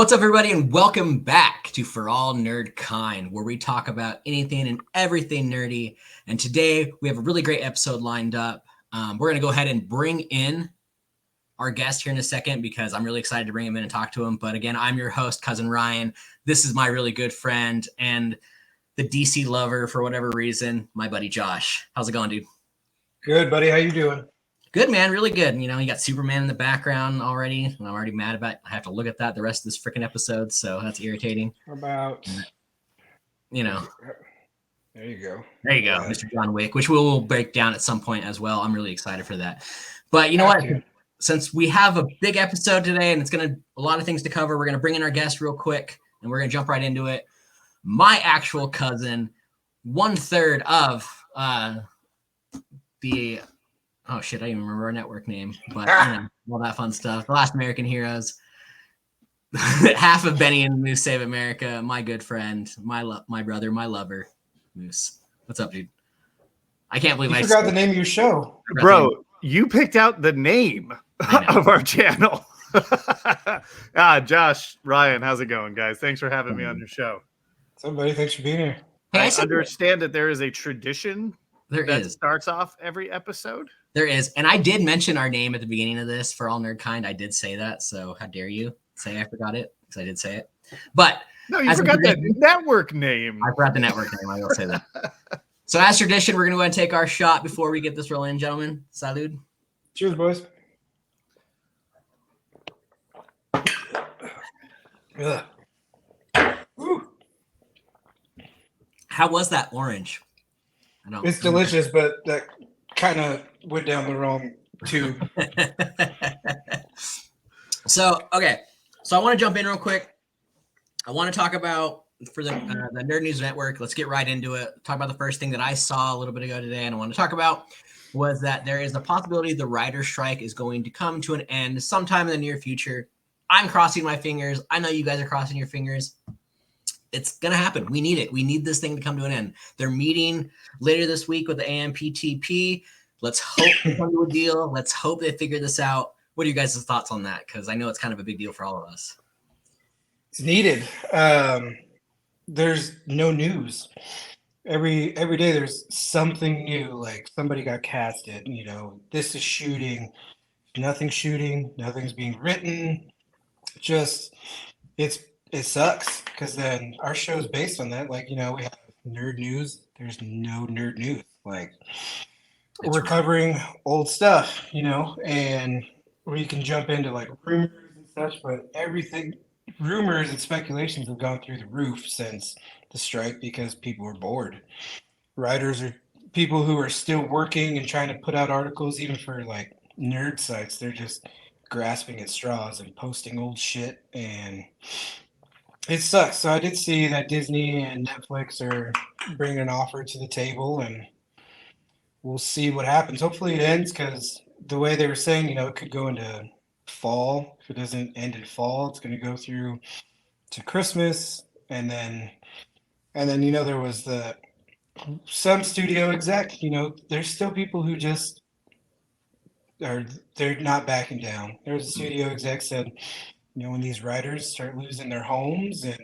What's up, everybody, and welcome back to For All Nerd Kind, where we talk about anything and everything nerdy. And today we have a really great episode lined up. We're going to go ahead and bring in our guest here in a second because I'm really excited to bring him in and talk to him. But again, I'm your host, Cousin Ryan. This is my really good friend and the DC lover for whatever reason, my buddy Josh. How's it going, dude? Good, buddy. How you doing? Good, man. Really good. You know, you got Superman in the background already, and I'm already mad about it. I have to look at that the rest of this freaking episode, so that's irritating. How about, you know. There you go. There you go, Mr. John Wick, which we'll break down at some point as well. I'm really excited for that. But you know what? Since we have a big episode today, and it's a lot of things to cover, we're gonna bring in our guest real quick, and we're gonna jump right into it. My actual cousin, 1/3 of the oh shit, I don't even remember our network name, but all that fun stuff. The Last American Heroes. Half of Benny and Moose Save America. My good friend, my brother, my lover, Moose. What's up, dude? I can't believe I forgot the name of your show, bro. You picked out the name of our channel. Josh, Ryan, how's it going, guys? Thanks for having me on your show. Somebody, thanks for being here. I understand that there is a tradition that starts off every episode. There is, and I did mention our name at the beginning of this, For All Nerd Kind. I did say that, so how dare you say I forgot it, because I did say it. But no, you forgot the network name. I forgot the network name. I will say that. So as tradition, we're going to go ahead and take our shot before we get this rolling, gentlemen. Salud. Cheers, boys. How was that orange? It's delicious, but that kind of went down the wrong tube. So I want to jump in real quick. I want to talk about for the Nerd News Network. Let's get right into it. Talk about the first thing that I saw a little bit ago today, and I want to talk about was that there is a possibility the writer's strike is going to come to an end sometime in the near future. I'm crossing my fingers. I know you guys are crossing your fingers. It's going to happen. We need it. We need this thing to come to an end. They're meeting later this week with the AMPTP. Let's hope they come to a deal. Let's hope they figure this out. What are you guys' thoughts on that? Because I know it's kind of a big deal for all of us. It's needed. There's no news. Every day there's something new. Like somebody got casted. You know, this is shooting. Nothing's shooting. Nothing's being written. It sucks because then our show is based on that. Like, you know, we have nerd news. There's no nerd news. Like, we're covering old stuff, you know, and we can jump into like rumors and such, but rumors and speculations have gone through the roof since the strike because people are bored. Writers are people who are still working and trying to put out articles, even for like nerd sites. They're just grasping at straws and posting old shit, and it sucks. So I did see that Disney and Netflix are bringing an offer to the table, and we'll see what happens. Hopefully it ends, because the way they were saying, you know, it could go into fall. If it doesn't end in fall, it's going to go through to Christmas, and then you know, there was some studio exec. You know, there's still people who just they're not backing down. There's a studio exec said, you know, when these writers start losing their homes and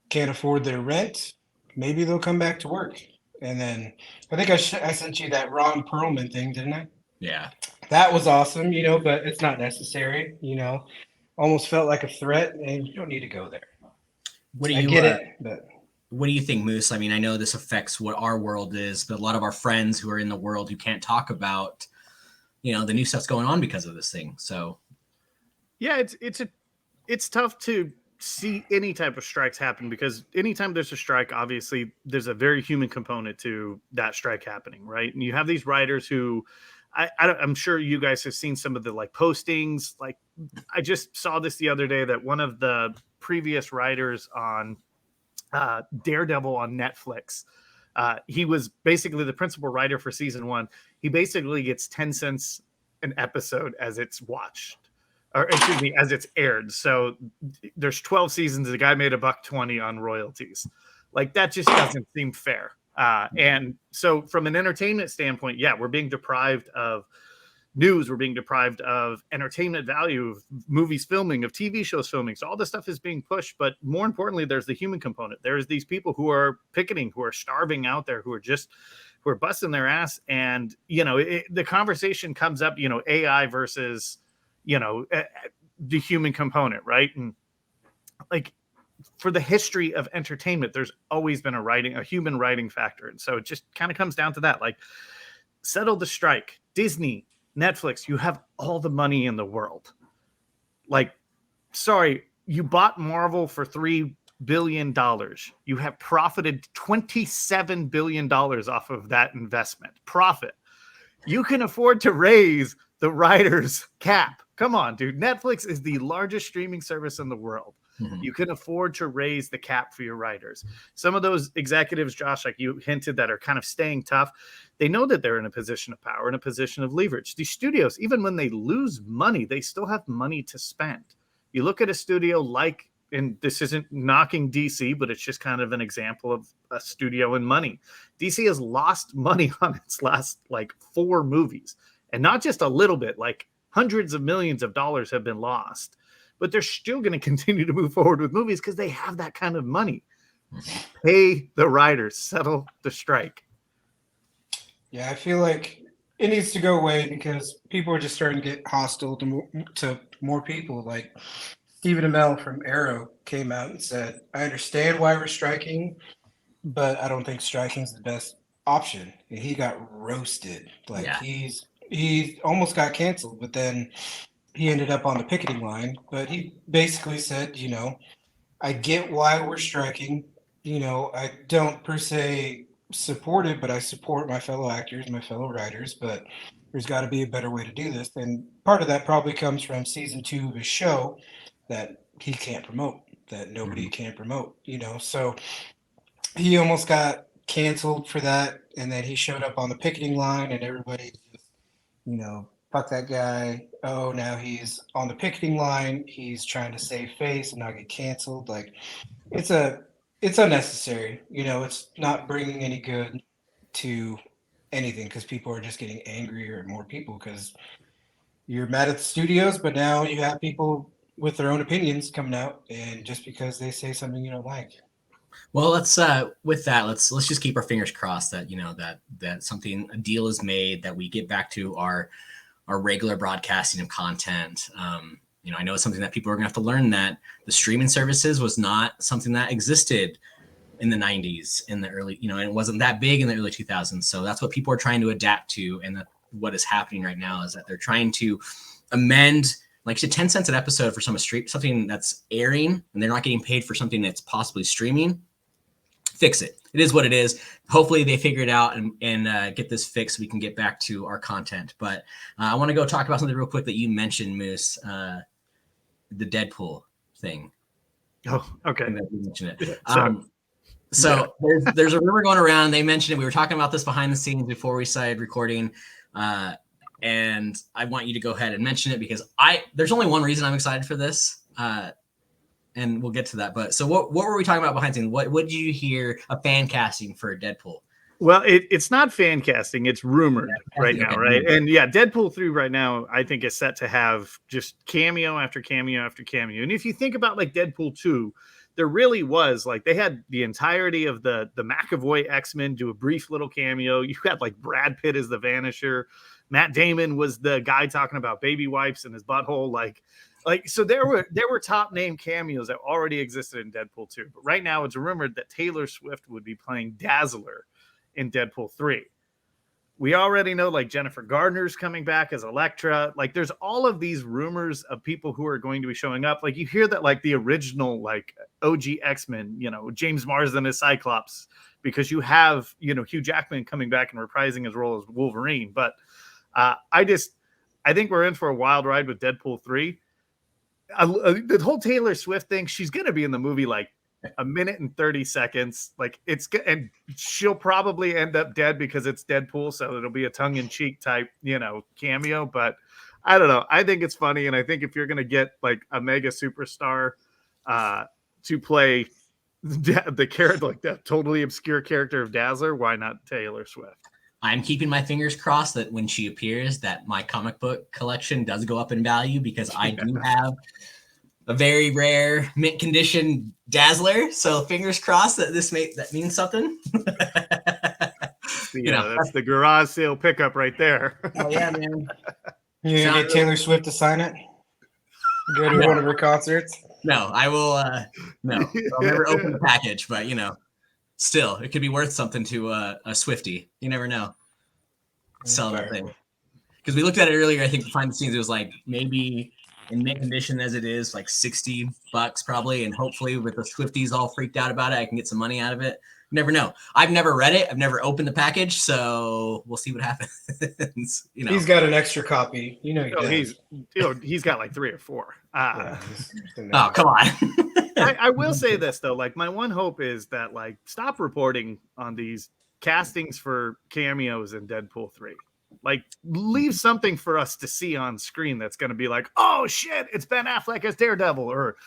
can't afford their rent, maybe they'll come back to work. And then I think I sent you that Ron Perlman thing, didn't I? Yeah. That was awesome, you know, but it's not necessary, you know. Almost felt like a threat, and you don't need to go there. I get it, but what do you think, Moose? I mean, I know this affects what our world is, but a lot of our friends who are in the world who can't talk about, you know, the new stuff's going on because of this thing. So yeah, it's tough to see any type of strikes happen, because anytime there's a strike, obviously there's a very human component to that strike happening, right? And you have these writers who I'm sure you guys have seen some of the like postings. Like, I just saw this the other day that one of the previous writers on Daredevil on Netflix, he was basically the principal writer for season 1. He basically gets 10 cents an episode as it's watched, or excuse me, as it's aired. So there's 12 seasons. The guy made $1.20 on royalties. Like, that just doesn't seem fair. And so from an entertainment standpoint, yeah, we're being deprived of news. We're being deprived of entertainment value, of movies filming, of TV shows filming. So all this stuff is being pushed. But more importantly, there's the human component. There's these people who are picketing, who are starving out there, who are busting their ass. And, the conversation comes up, AI versus, the human component, right? And like, for the history of entertainment, there's always been a human writing factor. And so it just kind of comes down to that. Like, settle the strike. Disney, Netflix, you have all the money in the world. Like, sorry, you bought Marvel for $3 billion. You have profited $27 billion off of that investment. Profit. You can afford to raise the writer's cap. Come on, dude. Netflix is the largest streaming service in the world. Mm-hmm. You can afford to raise the cap for your writers. Some of those executives, Josh, like you hinted, that are kind of staying tough, they know that they're in a position of power, in a position of leverage. These studios, even when they lose money, they still have money to spend. You look at a studio like, and this isn't knocking DC, but it's just kind of an example of a studio and money. DC has lost money on its last 4 movies, and not just a little bit, like hundreds of millions of dollars have been lost. But they're still going to continue to move forward with movies because they have that kind of money. Pay the writers, settle the strike. Yeah, I feel like it needs to go away because people are just starting to get hostile to more people. Like Stephen Amell from Arrow came out and said, I understand why we're striking, but I don't think striking is the best option. And he got roasted. He almost got canceled, but then he ended up on the picketing line. But he basically said, I get why we're striking. I don't per se support it, but I support my fellow actors, my fellow writers, but there's got to be a better way to do this. And part of that probably comes from season 2 of his show that he can't promote, that nobody can promote, So he almost got canceled for that. And then he showed up on the picketing line and everybody just, fuck that guy. Oh, now he's on the picketing line. He's trying to save face and not get canceled. Like, it's unnecessary. It's not bringing any good to anything because people are just getting angrier and more people because you're mad at the studios, but now you have people with their own opinions coming out, and just because they say something you don't like. Well, let's just keep our fingers crossed that that a deal is made, that we get back to our regular broadcasting of content. I know it's something that people are gonna have to learn, that the streaming services was not something that existed in the 90s, in the early, and it wasn't that big in the early 2000s. So that's what people are trying to adapt to. And what is happening right now is that they're trying to amend, like, 10 cents an episode for something that's airing, and they're not getting paid for something that's possibly streaming. Fix it. It is what it is. Hopefully they figure it out and get this fixed so we can get back to our content. But I want to go talk about something real quick that you mentioned, Moose, the Deadpool thing. Oh, okay. You mentioned it. So there's a rumor going around. They mentioned it. We were talking about this behind the scenes before we started recording. And I want you to go ahead and mention it because there's only one reason I'm excited for this. And we'll get to that. But so what were we talking about behind the scenes? What did you hear a fan casting for Deadpool? Well, it's not fan casting. It's rumored right now, right? And yeah, Deadpool 3 right now, I think, is set to have just cameo after cameo after cameo. And if you think about Deadpool 2, there really was they had the entirety of the McAvoy X-Men do a brief little cameo. You had Brad Pitt as the Vanisher. Matt Damon was the guy talking about baby wipes in his butthole. So there were top name cameos that already existed in Deadpool 2. But right now it's rumored that Taylor Swift would be playing Dazzler in Deadpool 3. We already know Jennifer Gardner's coming back as Elektra. There's all of these rumors of people who are going to be showing up. You hear that the original OG X-Men, James Marsden as Cyclops, because you have, Hugh Jackman coming back and reprising his role as Wolverine. But I think we're in for a wild ride with Deadpool 3. The whole Taylor Swift thing, she's going to be in the movie a minute and 30 seconds. And she'll probably end up dead because it's Deadpool. So it'll be a tongue-in-cheek type, cameo. But I don't know. I think it's funny. And I think if you're going to get a mega superstar to play the character, that totally obscure character of Dazzler, why not Taylor Swift? I'm keeping my fingers crossed that when she appears, that my comic book collection does go up in value, because I do have a very rare mint condition Dazzler. So fingers crossed that that means something. That's the garage sale pickup right there. Oh yeah, man. You gonna get Taylor Swift to sign it? Go to one of her concerts? No, I will. No, I'll never open the package, but still, it could be worth something to a Swiftie. You never know. Sell that thing. Because we looked at it earlier. I think behind the scenes, it was like maybe in mint condition as it is, like $60 probably. And hopefully, with the Swifties all freaked out about it, I can get some money out of it. You never know. I've never read it. I've never opened the package, so we'll see what happens. He's got an extra copy. He's got like 3 or 4. Oh, come on. I will say this though, like my one hope is that like stop reporting on these castings for cameos in Deadpool 3. Like leave something for us to see on screen that's going to be like, oh shit, it's Ben Affleck as Daredevil, or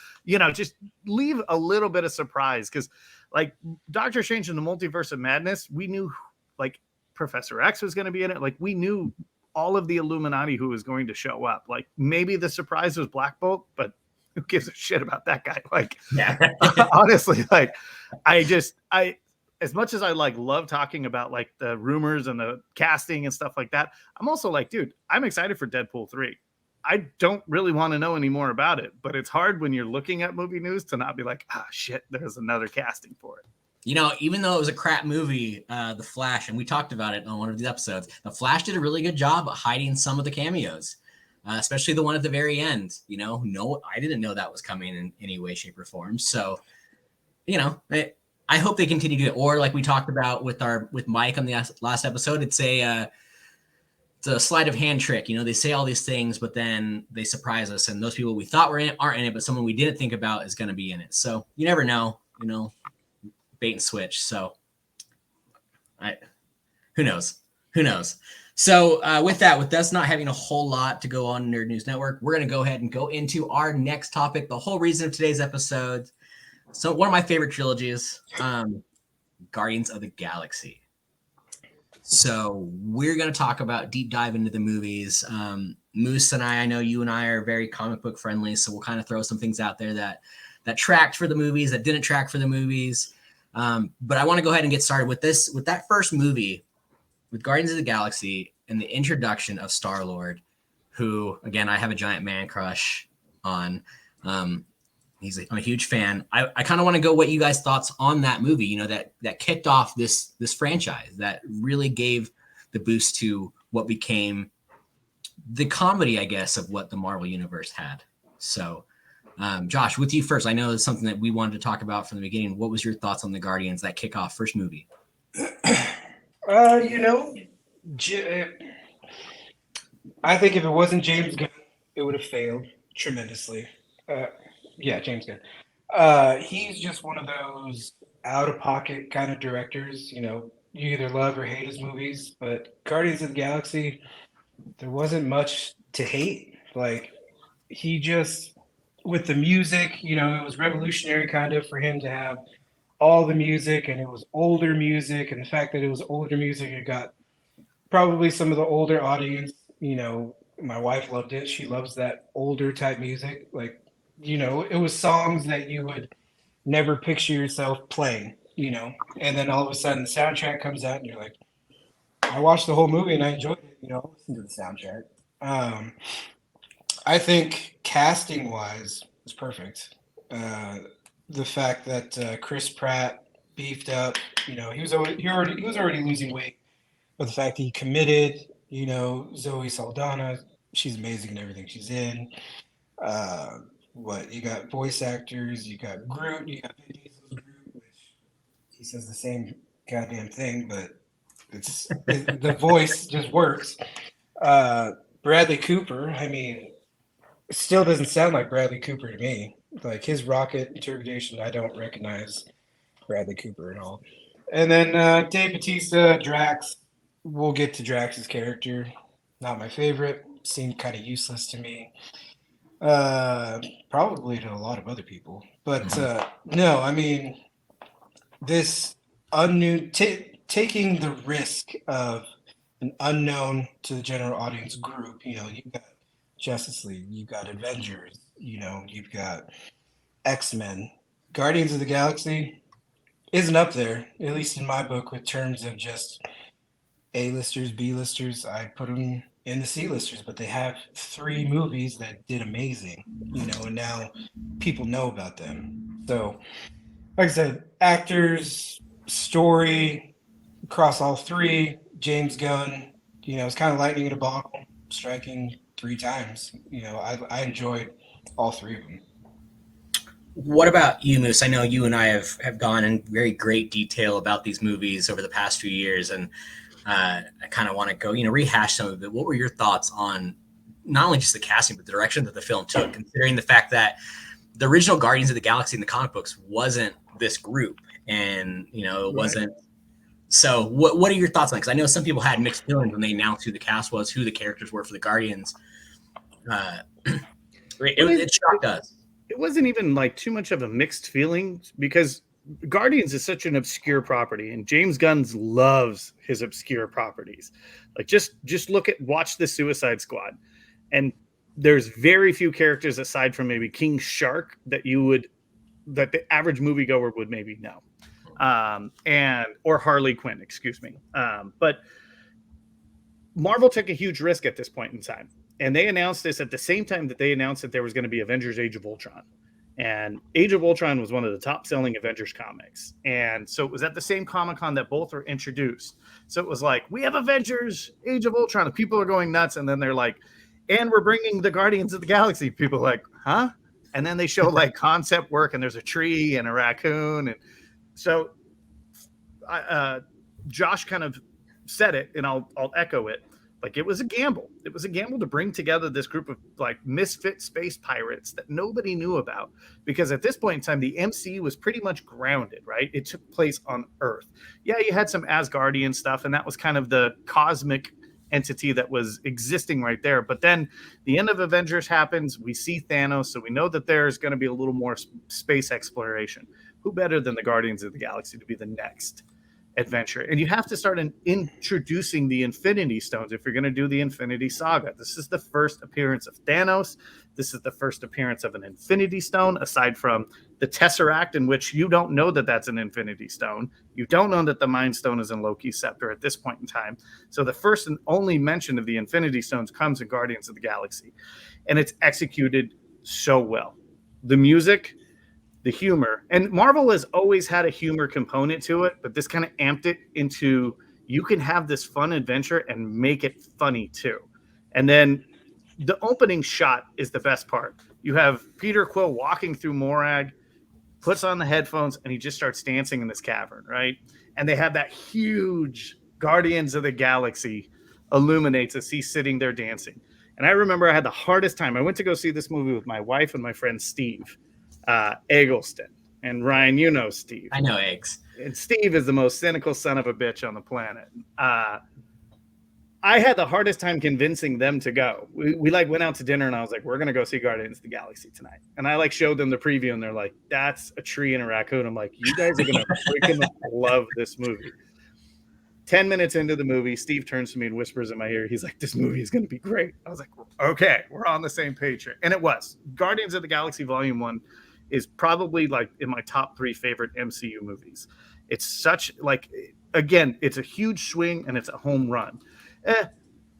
just leave a little bit of surprise, because like Doctor Strange in the Multiverse of Madness, we knew like Professor X was going to be in it. Like we knew all of the Illuminati who was going to show up. Like maybe the surprise was Black Bolt, but who gives a shit about that guy? Like, honestly, like I as much as I like love talking about like the rumors and the casting and stuff like that, I'm also like, dude, I'm excited for Deadpool 3. I don't really want to know any more about it, but it's hard when you're looking at movie news to not be like, shit, there's another casting for it. Even though it was a crap movie, The Flash, and we talked about it on one of these episodes, The Flash did a really good job of hiding some of the cameos, especially the one at the very end. No, I didn't know that was coming in any way, shape, or form. So, I hope they continue to do it. Or like we talked about with Mike on the last episode, it's a sleight of hand trick. They say all these things, but then they surprise us, and those people we thought were in it aren't in it, but someone we didn't think about is going to be in it. So you never know. Bait and switch. So who knows? So with us not having a whole lot to go on Nerd News Network, we're going to go ahead and go into our next topic. The whole reason of today's episode. So one of my favorite trilogies, Guardians of the Galaxy. So we're going to talk about deep dive into the movies. Moose and I know you and I are very comic book friendly, so we'll kind of throw some things out there that tracked for the movies, that didn't track for the movies. But I want to go ahead and get started with that first movie, with Guardians of the Galaxy and the introduction of Star-Lord, who, again, I have a giant man crush on. I'm a huge fan. I kind of want to go what you guys' thoughts on that movie, that kicked off this franchise, that really gave the boost to what became the comedy, I guess, of what the Marvel Universe had. So, Josh, with you first. I know it's something that we wanted to talk about from the beginning. What was your thoughts on the Guardians, that kickoff first movie? I think if it wasn't James Gunn, it would have failed tremendously. James Gunn. He's just one of those out-of-pocket kind of directors. You either love or hate his movies, but Guardians of the Galaxy, there wasn't much to hate. Like, he just, with the music, it was revolutionary kind of for him to have all the music, and it was older music, and the fact that it was older music, it got probably some of the older audience. My wife loved it. She loves that older type music. Like, it was songs that you would never picture yourself playing, and then all of a sudden the soundtrack comes out and you're like, I watched the whole movie and I enjoyed it, listen to the soundtrack. I think casting wise was perfect. The fact that Chris Pratt beefed up, he was already losing weight, but the fact that he committed, Zoe Saldana, she's amazing in everything she's in. You got voice actors, you got Groot, you got Vin Diesel's Groot, which he says the same goddamn thing, but the voice just works. Bradley Cooper, it still doesn't sound like Bradley Cooper to me. Like his rocket interrogation, I don't recognize Bradley Cooper at all. And then Dave Bautista, Drax. We'll get to Drax's character. Not my favorite. Seemed kind of useless to me. Probably to a lot of other people. But no, this unknown taking the risk of an unknown to the general audience group. You know, you've got Justice League, you've got Avengers, you know, you've got X-Men. Guardians of the Galaxy isn't up there, at least in my book, with terms of just A-listers, B-listers. I put them in the C-listers, but they have 3 movies that did amazing, you know, and now people know about them. So, like I said, actors, story, across all 3, James Gunn, you know, it's kind of lightning in a bottle, striking 3 times. You know, I enjoyed all 3 of them. What about you, Moose? I know you and I have gone in very great detail about these movies over the past few years, and I kind of want to go, rehash some of it. What were your thoughts on not only just the casting, but the direction that the film took, considering the fact that the original Guardians of the Galaxy in the comic books wasn't this group, and it wasn't. So, what are your thoughts on it? Because I know some people had mixed feelings when they announced who the cast was, who the characters were for the Guardians. It shocked us. It wasn't even like too much of a mixed feeling because Guardians is such an obscure property, and James Gunn loves his obscure properties. Like just watch the Suicide Squad, and there's very few characters aside from maybe King Shark that the average moviegoer would maybe know, or Harley Quinn, excuse me. But Marvel took a huge risk at this point in time. And they announced this at the same time that they announced that there was going to be Avengers Age of Ultron. And Age of Ultron was one of the top selling Avengers comics. And so it was at the same Comic-Con that both were introduced. So it was like, we have Avengers Age of Ultron. And people are going nuts. And then they're like, and we're bringing the Guardians of the Galaxy. People are like, huh? And then they show like concept work and there's a tree and a raccoon. And so Josh kind of said it, and I'll echo it. Like, it was a gamble. It was a gamble to bring together this group of like misfit space pirates that nobody knew about, because at this point in time, the MCU was pretty much grounded, right? It took place on Earth. Yeah, you had some Asgardian stuff, and that was kind of the cosmic entity that was existing right there. But then the end of Avengers happens. We see Thanos, so we know that there's going to be a little more space exploration. Who better than the Guardians of the Galaxy to be the next adventure? And you have to start introducing the Infinity Stones if you're going to do the Infinity Saga. This is the first appearance of Thanos. This is the first appearance of an Infinity Stone, aside from the Tesseract, in which you don't know that that's an Infinity Stone. You don't know that the Mind Stone is in Loki's scepter at this point in time. So the first and only mention of the Infinity Stones comes in Guardians of the Galaxy. And it's executed so well. The music, the humor, and Marvel has always had a humor component to it, but this kind of amped it into, you can have this fun adventure and make it funny too. And then the opening shot is the best part. You have Peter Quill walking through Morag, puts on the headphones, and he just starts dancing in this cavern, right? And they have that huge Guardians of the Galaxy illuminates as he's sitting there dancing. And I remember I had the hardest time. I went to go see this movie with my wife and my friend Steve Eggleston. And Ryan, you know Steve. I know Eggs. And Steve is the most cynical son of a bitch on the planet. I had the hardest time convincing them to go. We like went out to dinner, and I was like, we're going to go see Guardians of the Galaxy tonight. And I like showed them the preview, and they're like, that's a tree and a raccoon. I'm like, you guys are going to freaking love this movie. 10 minutes into the movie, Steve turns to me and whispers in my ear. He's like, this movie is going to be great. I was like, okay, we're on the same page here. And it was. Guardians of the Galaxy Volume 1 is probably like in my top 3 favorite MCU movies. It's such like, again, it's a huge swing and it's a home run.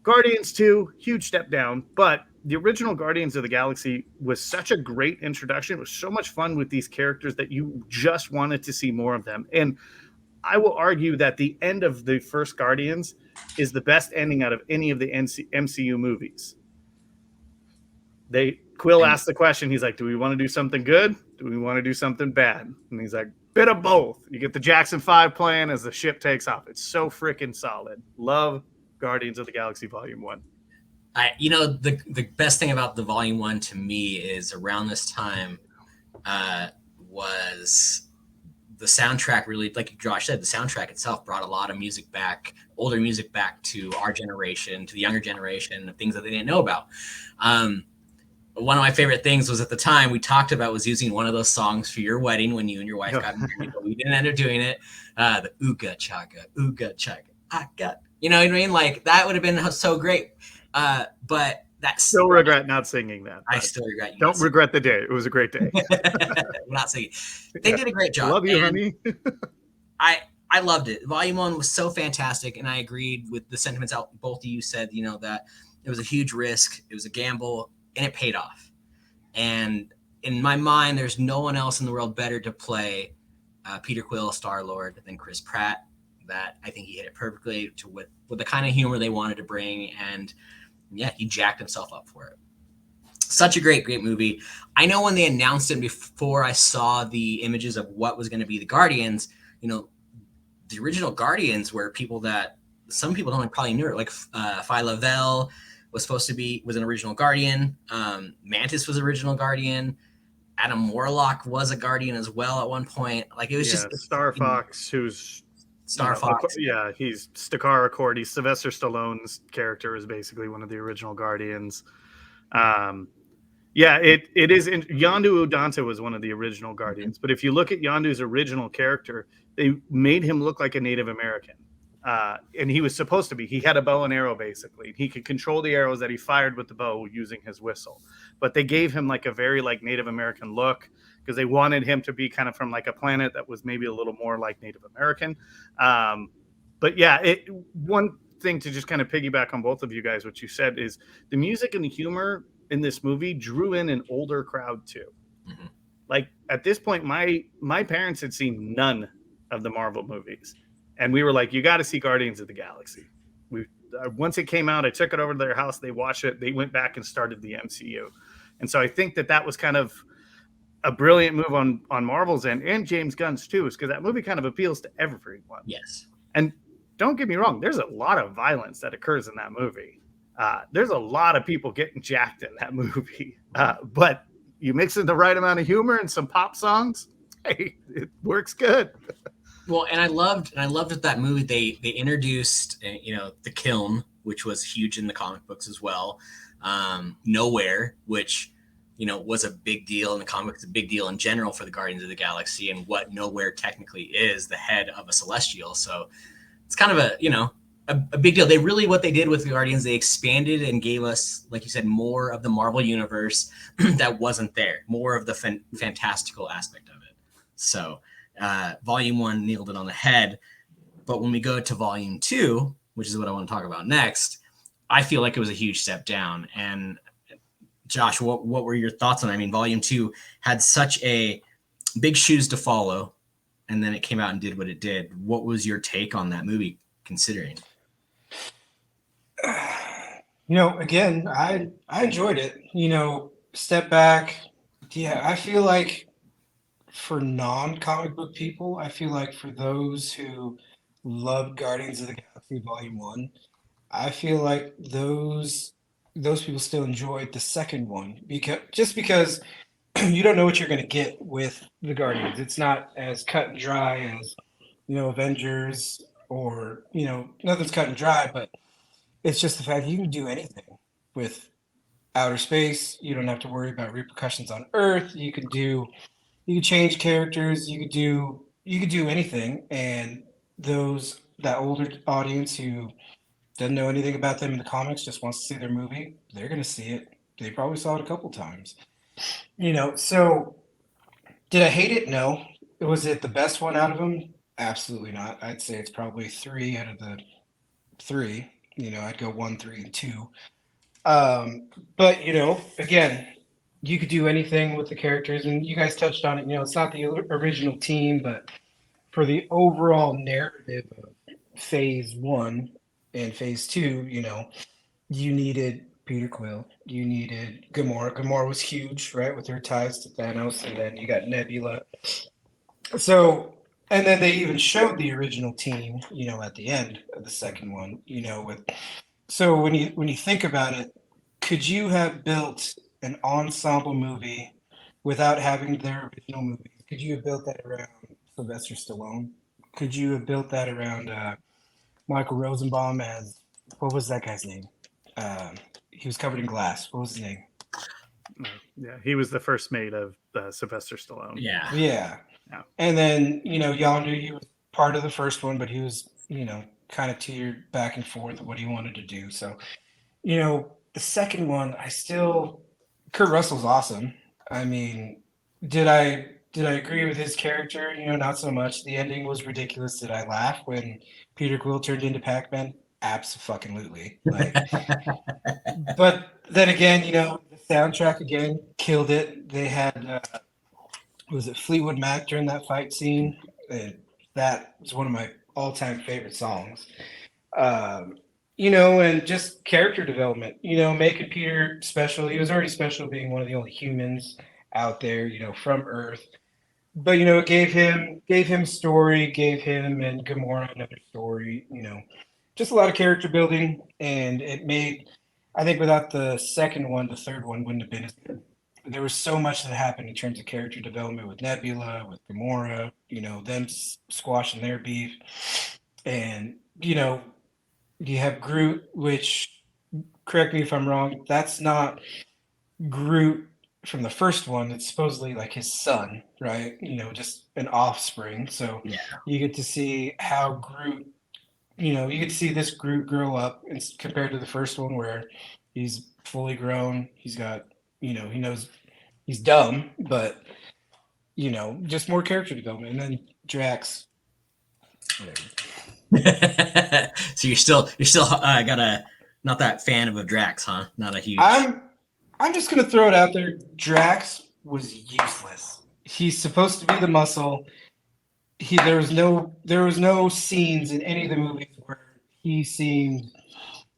Guardians 2, huge step down, but the original Guardians of the Galaxy was such a great introduction. It was so much fun with these characters that you just wanted to see more of them. And I will argue that the end of the first Guardians is the best ending out of any of the MCU movies. Quill asked the question, he's like, do we want to do something good? Do we want to do something bad? And he's like, bit of both. You get the Jackson 5 playing as the ship takes off. It's so freaking solid. Love Guardians of the Galaxy Volume 1. The best thing about the Volume 1 to me is around this time was the soundtrack. Really, like Josh said, the soundtrack itself brought a lot of music back, older music back to our generation, to the younger generation, of things that they didn't know about. One of my favorite things was, at the time we talked about, was using one of those songs for your wedding when you and your wife got married, but we didn't end up doing it. The Ooga Chaga, I got You know what I mean? Like that would have been so great. But that's Still regret not singing that. I but still regret you. Don't regret the day. It was a great day. We're not singing. They did a great job. Love you, and honey. I loved it. Volume 1 was so fantastic, and I agreed with the sentiments out both of you said, you know, that it was a huge risk, it was a gamble, and it paid off. And in my mind, there's no one else in the world better to play Peter Quill, Star-Lord, than Chris Pratt. That I think he hit it perfectly to with the kind of humor they wanted to bring, and yeah, he jacked himself up for it. Such a great movie. I know when they announced it, before I saw the images of what was going to be the Guardians, you know, the original Guardians were people that some people don't probably knew. Like Phyla Vell was an original Guardian. Mantis was original Guardian. Adam Warlock was a Guardian as well at one point. Like it was just Star Fox, who's Star Fox. Yeah, he's Stakara Cordy. Sylvester Stallone's character is basically one of the original Guardians. Yeah, it is. Yondu Udonta was one of the original Guardians, but if you look at Yondu's original character, they made him look like a Native American, and he was supposed to be. He had a bow and arrow, basically. He could control the arrows that he fired with the bow using his whistle, but they gave him like a very like Native American look because they wanted him to be kind of from like a planet that was maybe a little more like Native American. But yeah, one thing to just kind of piggyback on both of you guys, what you said is the music and the humor in this movie drew in an older crowd too. Mm-hmm. Like at this point, my parents had seen none of the Marvel movies, and we were like, "You got to see Guardians of the Galaxy." Once it came out, I took it over to their house. They watched it. They went back and started the MCU, and so I think that was kind of a brilliant move on Marvel's end and James Gunn's too, is because that movie kind of appeals to everyone. Yes, and don't get me wrong, there's a lot of violence that occurs in that movie. There's a lot of people getting jacked in that movie, but you mix in the right amount of humor and some pop songs, hey, it works good. Well, and I loved with that movie they introduced the Kiln, which was huge in the comic books as well. Nowhere, which was a big deal in the comics, a big deal in general for the Guardians of the Galaxy, and what Nowhere technically is, the head of a Celestial. So it's kind of a big deal. What they did with the Guardians, they expanded and gave us, like you said, more of the Marvel universe that wasn't there, more of the fantastical aspect of it. So Volume 1 nailed it on the head. But when we go to Volume 2, which is what I want to talk about next, I feel like it was a huge step down. And Josh, what were your thoughts on it? I mean, Volume 2 had such a big shoes to follow, and then it came out and did what it did. What was your take on that movie, considering? Again, I enjoyed it. Step back. Yeah, I feel like for non-comic book people, I feel like for those who loved Guardians of the Galaxy Volume 1, I feel like those people still enjoyed the second one because you don't know what you're going to get with the Guardians. It's not as cut and dry as Avengers, or nothing's cut and dry, but it's just the fact you can do anything with outer space. You don't have to worry about repercussions on Earth. You can change characters. You could do anything, and that older audience who doesn't know anything about them in the comics, just wants to see their movie, they're going to see it. They probably saw it a couple times. So did I hate it? No. Was it the best one out of them? Absolutely not. I'd say it's probably 3 out of the 3. I'd go 1, 3, and 2. But, again, you could do anything with the characters, and you guys touched on it. It's not the original team, but for the overall narrative of Phase 1 and Phase 2, you needed Peter Quill. You needed Gamora. Gamora was huge, right, with her ties to Thanos, and then you got Nebula. So, and then they even showed the original team, at the end of the second one, so when you think about it, could you have built an ensemble movie without having their original movies? Could you have built that around Sylvester Stallone? Could you have built that around Michael Rosenbaum as, what was that guy's name? He was covered in glass. What was his name? Yeah, he was the first mate of Sylvester Stallone. Yeah. And then, Yondu, he was part of the first one, but he was, kind of teetered back and forth what he wanted to do. So, you know, the second one, Kurt Russell's awesome. I mean, did I agree with his character? You know, not so much. The ending was ridiculous. Did I laugh when Peter Quill turned into Pac-Man? Absolutely. Like, but then again, you know, the soundtrack again killed it. They had was it Fleetwood Mac during that fight scene? And that was one of my all-time favorite songs. Um, you know, and just character development. You know, making Peter special. He was already special, being one of the only humans out there. You know, from Earth. But you know, it gave him story, gave him and Gamora another story. You know, just a lot of character building, and it made. I think without the second one, the third one wouldn't have been as good. There was so much that happened in terms of character development with Nebula, with Gamora. You know, them squashing their beef, and you know, you have Groot, which correct me if I'm wrong. That's not Groot from the first one. It's supposedly like his son, right? You know, just an offspring. So Yeah. you get to see how Groot, you know, you get to see this Groot grow up compared to the first one where he's fully grown. He's got, you know, he knows he's dumb, but, you know, just more character development. And then Drax, whatever. So you're still got a not that fan of a Drax, huh? Not a huge. I'm just gonna throw it out there. Drax was useless. He's supposed to be the muscle. There was no scenes in any of the movies where he seemed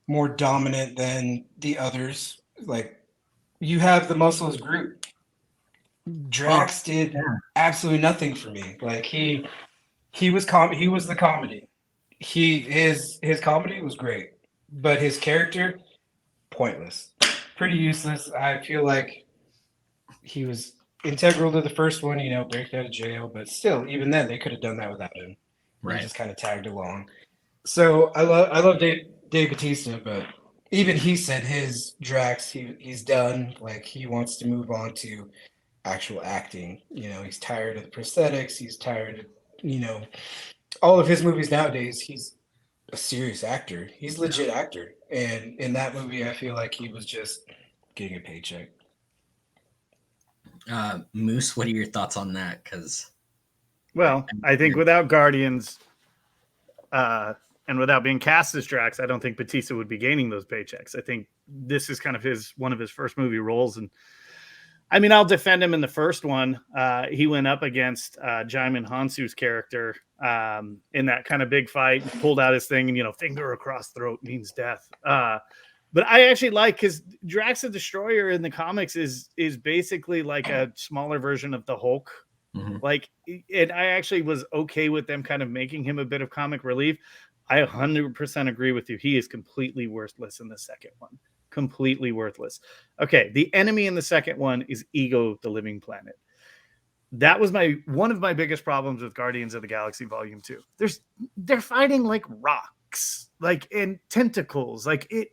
more dominant than the others. Like you have the muscle as Groot. Drax did yeah. absolutely nothing for me. Like he was he was the comedy. His comedy was great, but his character pointless. Pretty useless. I feel like he was integral to the first one, you know, breaking out of jail, but still, even then, they could have done that without him. Right. He just kind of tagged along. So I love Dave Bautista, but even he said his Drax, he's done. Like he wants to move on to actual acting. You know, he's tired of the prosthetics. He's tired of, you know, all of his movies nowadays. He's a serious actor. He's a legit actor. And in that movie, I feel like he was just getting a paycheck. Moose, what are your thoughts on that? Because Well, I think without Guardians and without being cast as Drax, I don't think Batista would be gaining those paychecks. I think this is kind of one of his first movie roles. And I mean, I'll defend him in the first one. He went up against Jaimin Hansu's character in that kind of big fight, pulled out his thing, and, you know, finger across throat means death. But I actually like, because Drax the Destroyer in the comics is basically like a smaller version of the Hulk. Mm-hmm. Like, and I actually was okay with them kind of making him a bit of comic relief. I 100% agree with you. He is completely worthless in the second one. Completely worthless. Okay, the enemy in the second one is Ego, the Living Planet. That was one of my biggest problems with Guardians of the Galaxy Volume 2. They're fighting like rocks, like in tentacles. Like it.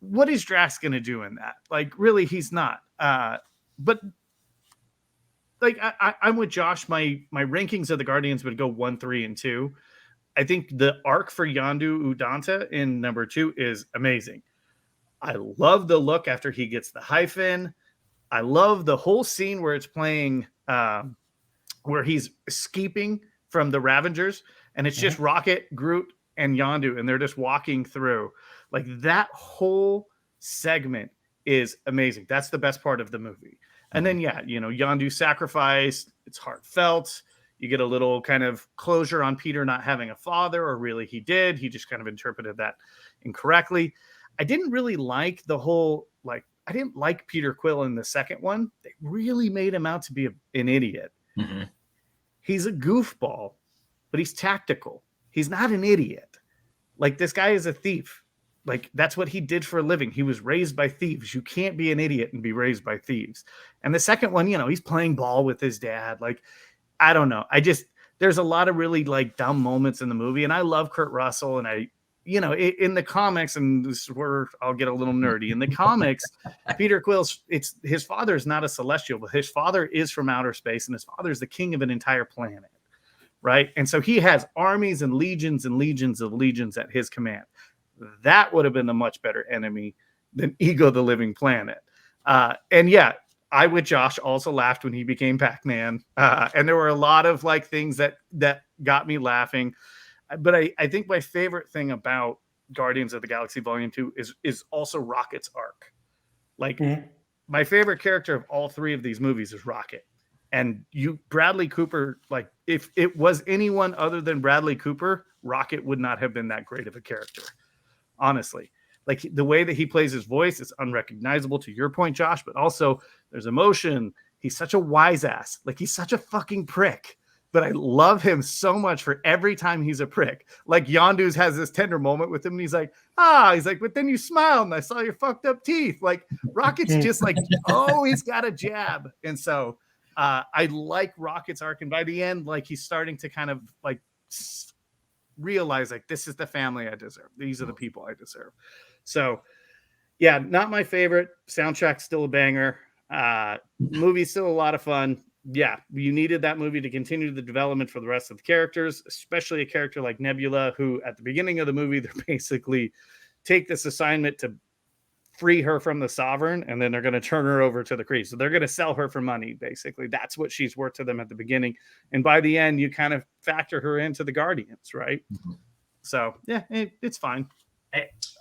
What is Drax going to do in that? Like, really, he's not. But like, I'm with Josh. My rankings of the Guardians would go 1, 3, and 2. I think the arc for Yondu Udanta in number 2 is amazing. I love the look after he gets the hyphen. I love the whole scene where it's playing, where he's escaping from the Ravengers, and it's just Rocket, Groot, and Yondu, and they're just walking through. Like, that whole segment is amazing. That's the best part of the movie. And then, yeah, you know, Yondu's sacrifice, it's heartfelt. You get a little kind of closure on Peter not having a father, or really he did. He just kind of interpreted that incorrectly. I didn't really like the whole, like, I didn't like Peter Quill in the second one. They really made him out to be an idiot. Mm-hmm. He's a goofball, but he's tactical. He's not an idiot. Like, this guy is a thief. Like, that's what he did for a living. He was raised by thieves. You can't be an idiot and be raised by thieves. And the second one, you know, he's playing ball with his dad. Like, I don't know. There's a lot of really, like, dumb moments in the movie. And I love Kurt Russell. And you know, in the comics, and this is where I'll get a little nerdy. In the comics, Peter Quill's, his father is not a celestial, but his father is from outer space, and his father is the king of an entire planet, right? And so he has armies and legions of legions at his command. That would have been a much better enemy than Ego the Living Planet. And yeah, I with Josh also laughed when he became Pac-Man. And there were a lot of like things that got me laughing. But I think my favorite thing about Guardians of the Galaxy Volume 2 is also Rocket's arc. Like my favorite character of all three of these movies is Rocket. And Bradley Cooper, like if it was anyone other than Bradley Cooper, Rocket would not have been that great of a character. Honestly, like the way that he plays his voice is unrecognizable, to your point, Josh, but also there's emotion. He's such a wise ass. Like he's such a fucking prick, but I love him so much for every time he's a prick. Like Yondu's has this tender moment with him and he's like, but then you smiled and I saw your fucked up teeth. Like Rocket's just like, oh, he's got a jab. And so I like Rocket's arc. And by the end, like he's starting to kind of like realize like, this is the family I deserve. These are the people I deserve. So yeah, not my favorite. Soundtrack's still a banger. Movie's still a lot of fun. Yeah, you needed that movie to continue the development for the rest of the characters, especially a character like Nebula, who at the beginning of the movie, they're basically take this assignment to free her from the Sovereign, and then they're going to turn her over to the Kree. So they're going to sell her for money, basically. That's what she's worth to them at the beginning. And by the end, you kind of factor her into the Guardians, right? Mm-hmm. So, yeah, it's fine.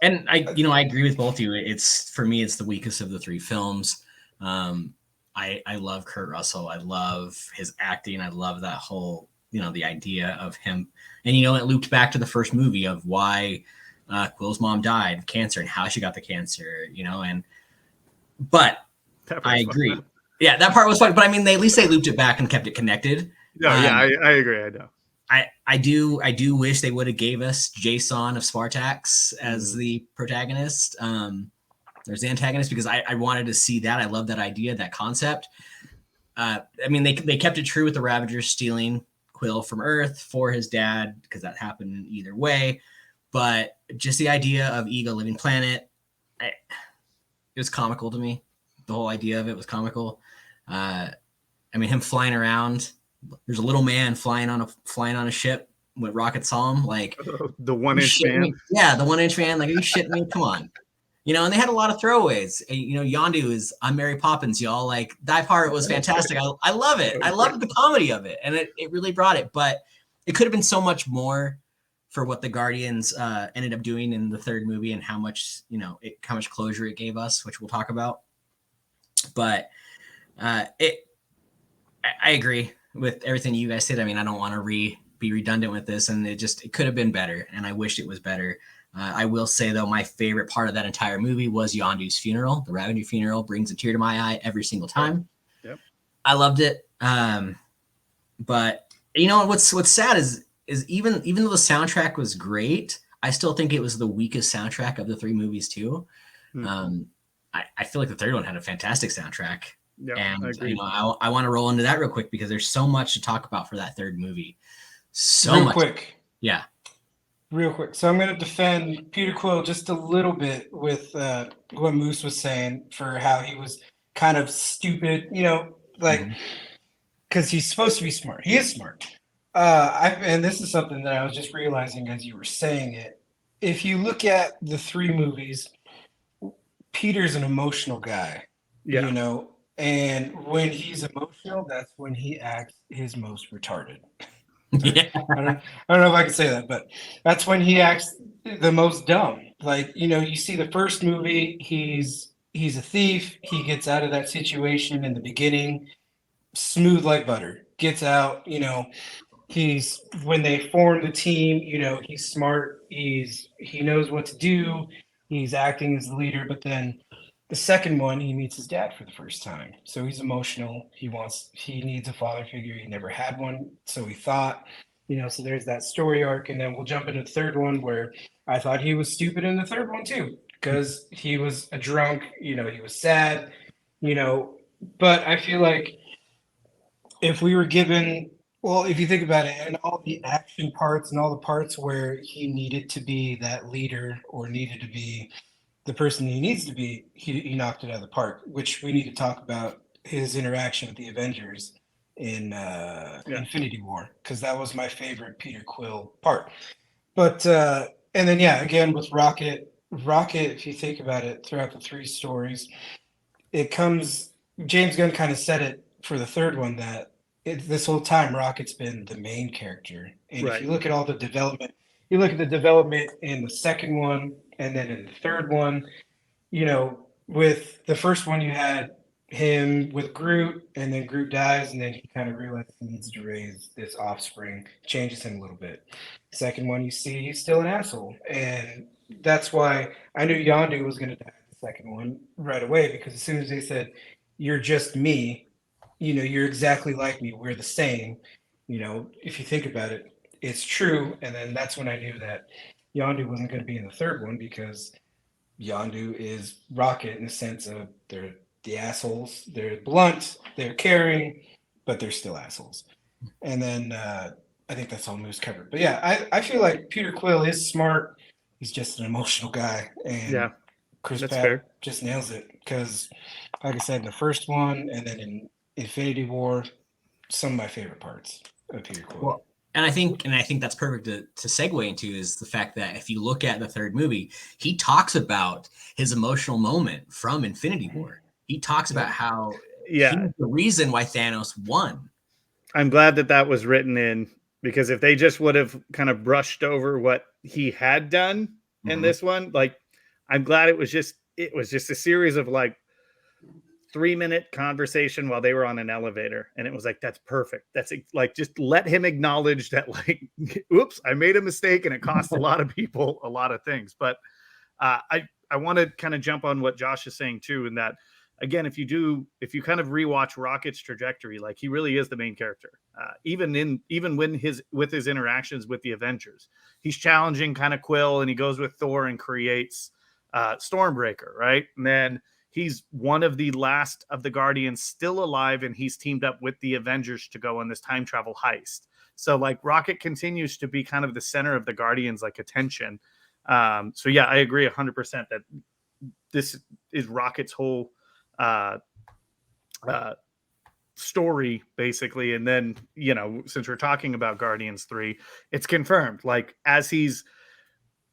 And I agree with both of you. For me, it's the weakest of the three films. I love Kurt Russell. I love his acting. I love that whole, the idea of him. And, it looped back to the first movie of why Quill's mom died of cancer and how she got the cancer, but I agree. Fun. Yeah, that part was fun. But I mean, at least they looped it back and kept it connected. No, I agree. I know. I do wish they would have gave us Jason of Spartax as the protagonist. There's the antagonist, because I wanted to see that. I love that idea, that concept. I mean, they kept it true with the Ravagers stealing Quill from Earth for his dad, because that happened either way. But just the idea of Ego Living Planet, it was comical to me. The whole idea of it was comical. I mean, him flying around. There's a little man flying on a ship when Rocket saw him. Like the 1-inch man. Yeah, the 1-inch man. Like, are you shitting me? Come on. And they had a lot of throwaways. Yondu is I'm Mary Poppins, y'all. Like, that part was fantastic. I love it. I love the comedy of it, and it really brought it. But it could have been so much more for what the Guardians ended up doing in the third movie, and how much how much closure it gave us, which we'll talk about. But I agree with everything you guys said. I mean, I don't want to be redundant with this, and it could have been better, and I wished it was better. I will say, though, my favorite part of that entire movie was Yondu's funeral. The Ravager funeral brings a tear to my eye every single time. Yep. I loved it. But what's sad is even though the soundtrack was great, I still think it was the weakest soundtrack of the three movies too. Mm-hmm. I feel like the third one had a fantastic soundtrack. Yeah, and I agree. I want to roll into that real quick, because there's so much to talk about for that third movie. Real quick. Yeah. Real quick. So I'm going to defend Peter Quill just a little bit with what Moose was saying, for how he was kind of stupid, because he's supposed to be smart. He is smart. And this is something that I was just realizing as you were saying it. If you look at the three movies, Peter's an emotional guy, and when he's emotional, that's when he acts his most retarded. Yeah. I don't know if I can say that, but that's when he acts the most dumb. Like, you see the first movie, he's a thief. He gets out of that situation in the beginning, smooth like butter. Gets out, when they form the team, he's smart. He knows what to do. He's acting as the leader. But then the second one, he meets his dad for the first time. So he's emotional. He needs a father figure. He never had one. So he thought, so there's that story arc. And then we'll jump into the third one, where I thought he was stupid in the third one too, because he was a drunk, he was sad, but I feel like if we were given, well, if you think about it, and all the action parts and all the parts where he needed to be that leader, or needed to be the person he needs to be, he knocked it out of the park, which we need to talk about his interaction with the Avengers. in Yeah. Infinity War, because that was my favorite Peter Quill part. But and then again with Rocket, if you think about it, throughout the three stories, it comes. James Gunn kind of said it for the third one that this whole time Rocket's been the main character, and if Right. you look at all the development, you look at the development in the second one, and then in the third one, with the first one you had him with Groot, and then Groot dies, and then he kind of realizes he needs to raise this offspring, changes him a little bit. Second one, you see he's still an asshole, and that's why I knew Yondu was going to die in the second one right away, because as soon as they said, "You're just me," you're exactly like me. We're the same. If you think about it, it's true. And then that's when I knew that Yondu wasn't going to be in the third one, because Yondu is Rocket in the sense of they're the assholes. They're blunt, they're caring, but they're still assholes. And then I think that's all moves covered. But I feel like Peter Quill is smart. He's just an emotional guy, and Yeah, Chris that's Pratt fair. just nails it. Because, like I said, in the first one, and then in Infinity War, some of my favorite parts of Peter Quill. Well, and I think that's perfect to segue into is the fact that if you look at the third movie, he talks about his emotional moment from Infinity War. He talks about how he's the reason why Thanos won. I'm glad that was written in, because if they just would have kind of brushed over what he had done in this one, like, I'm glad it was just a series of like 3-minute conversation while they were on an elevator, and it was like, that's perfect. That's like, just let him acknowledge that, like, oops, I made a mistake and it cost a lot of people a lot of things. But I want to kind of jump on what Josh is saying too, in that, again, if you kind of rewatch Rocket's trajectory, like, he really is the main character. Even when with his interactions with the Avengers, he's challenging kind of Quill, and he goes with Thor and creates Stormbreaker, right? And then he's one of the last of the Guardians still alive, and he's teamed up with the Avengers to go on this time travel heist. So, like, Rocket continues to be kind of the center of the Guardians' like attention. So yeah, I agree 100% that this is Rocket's whole story, basically. And then, since we're talking about Guardians 3, it's confirmed, like, as he's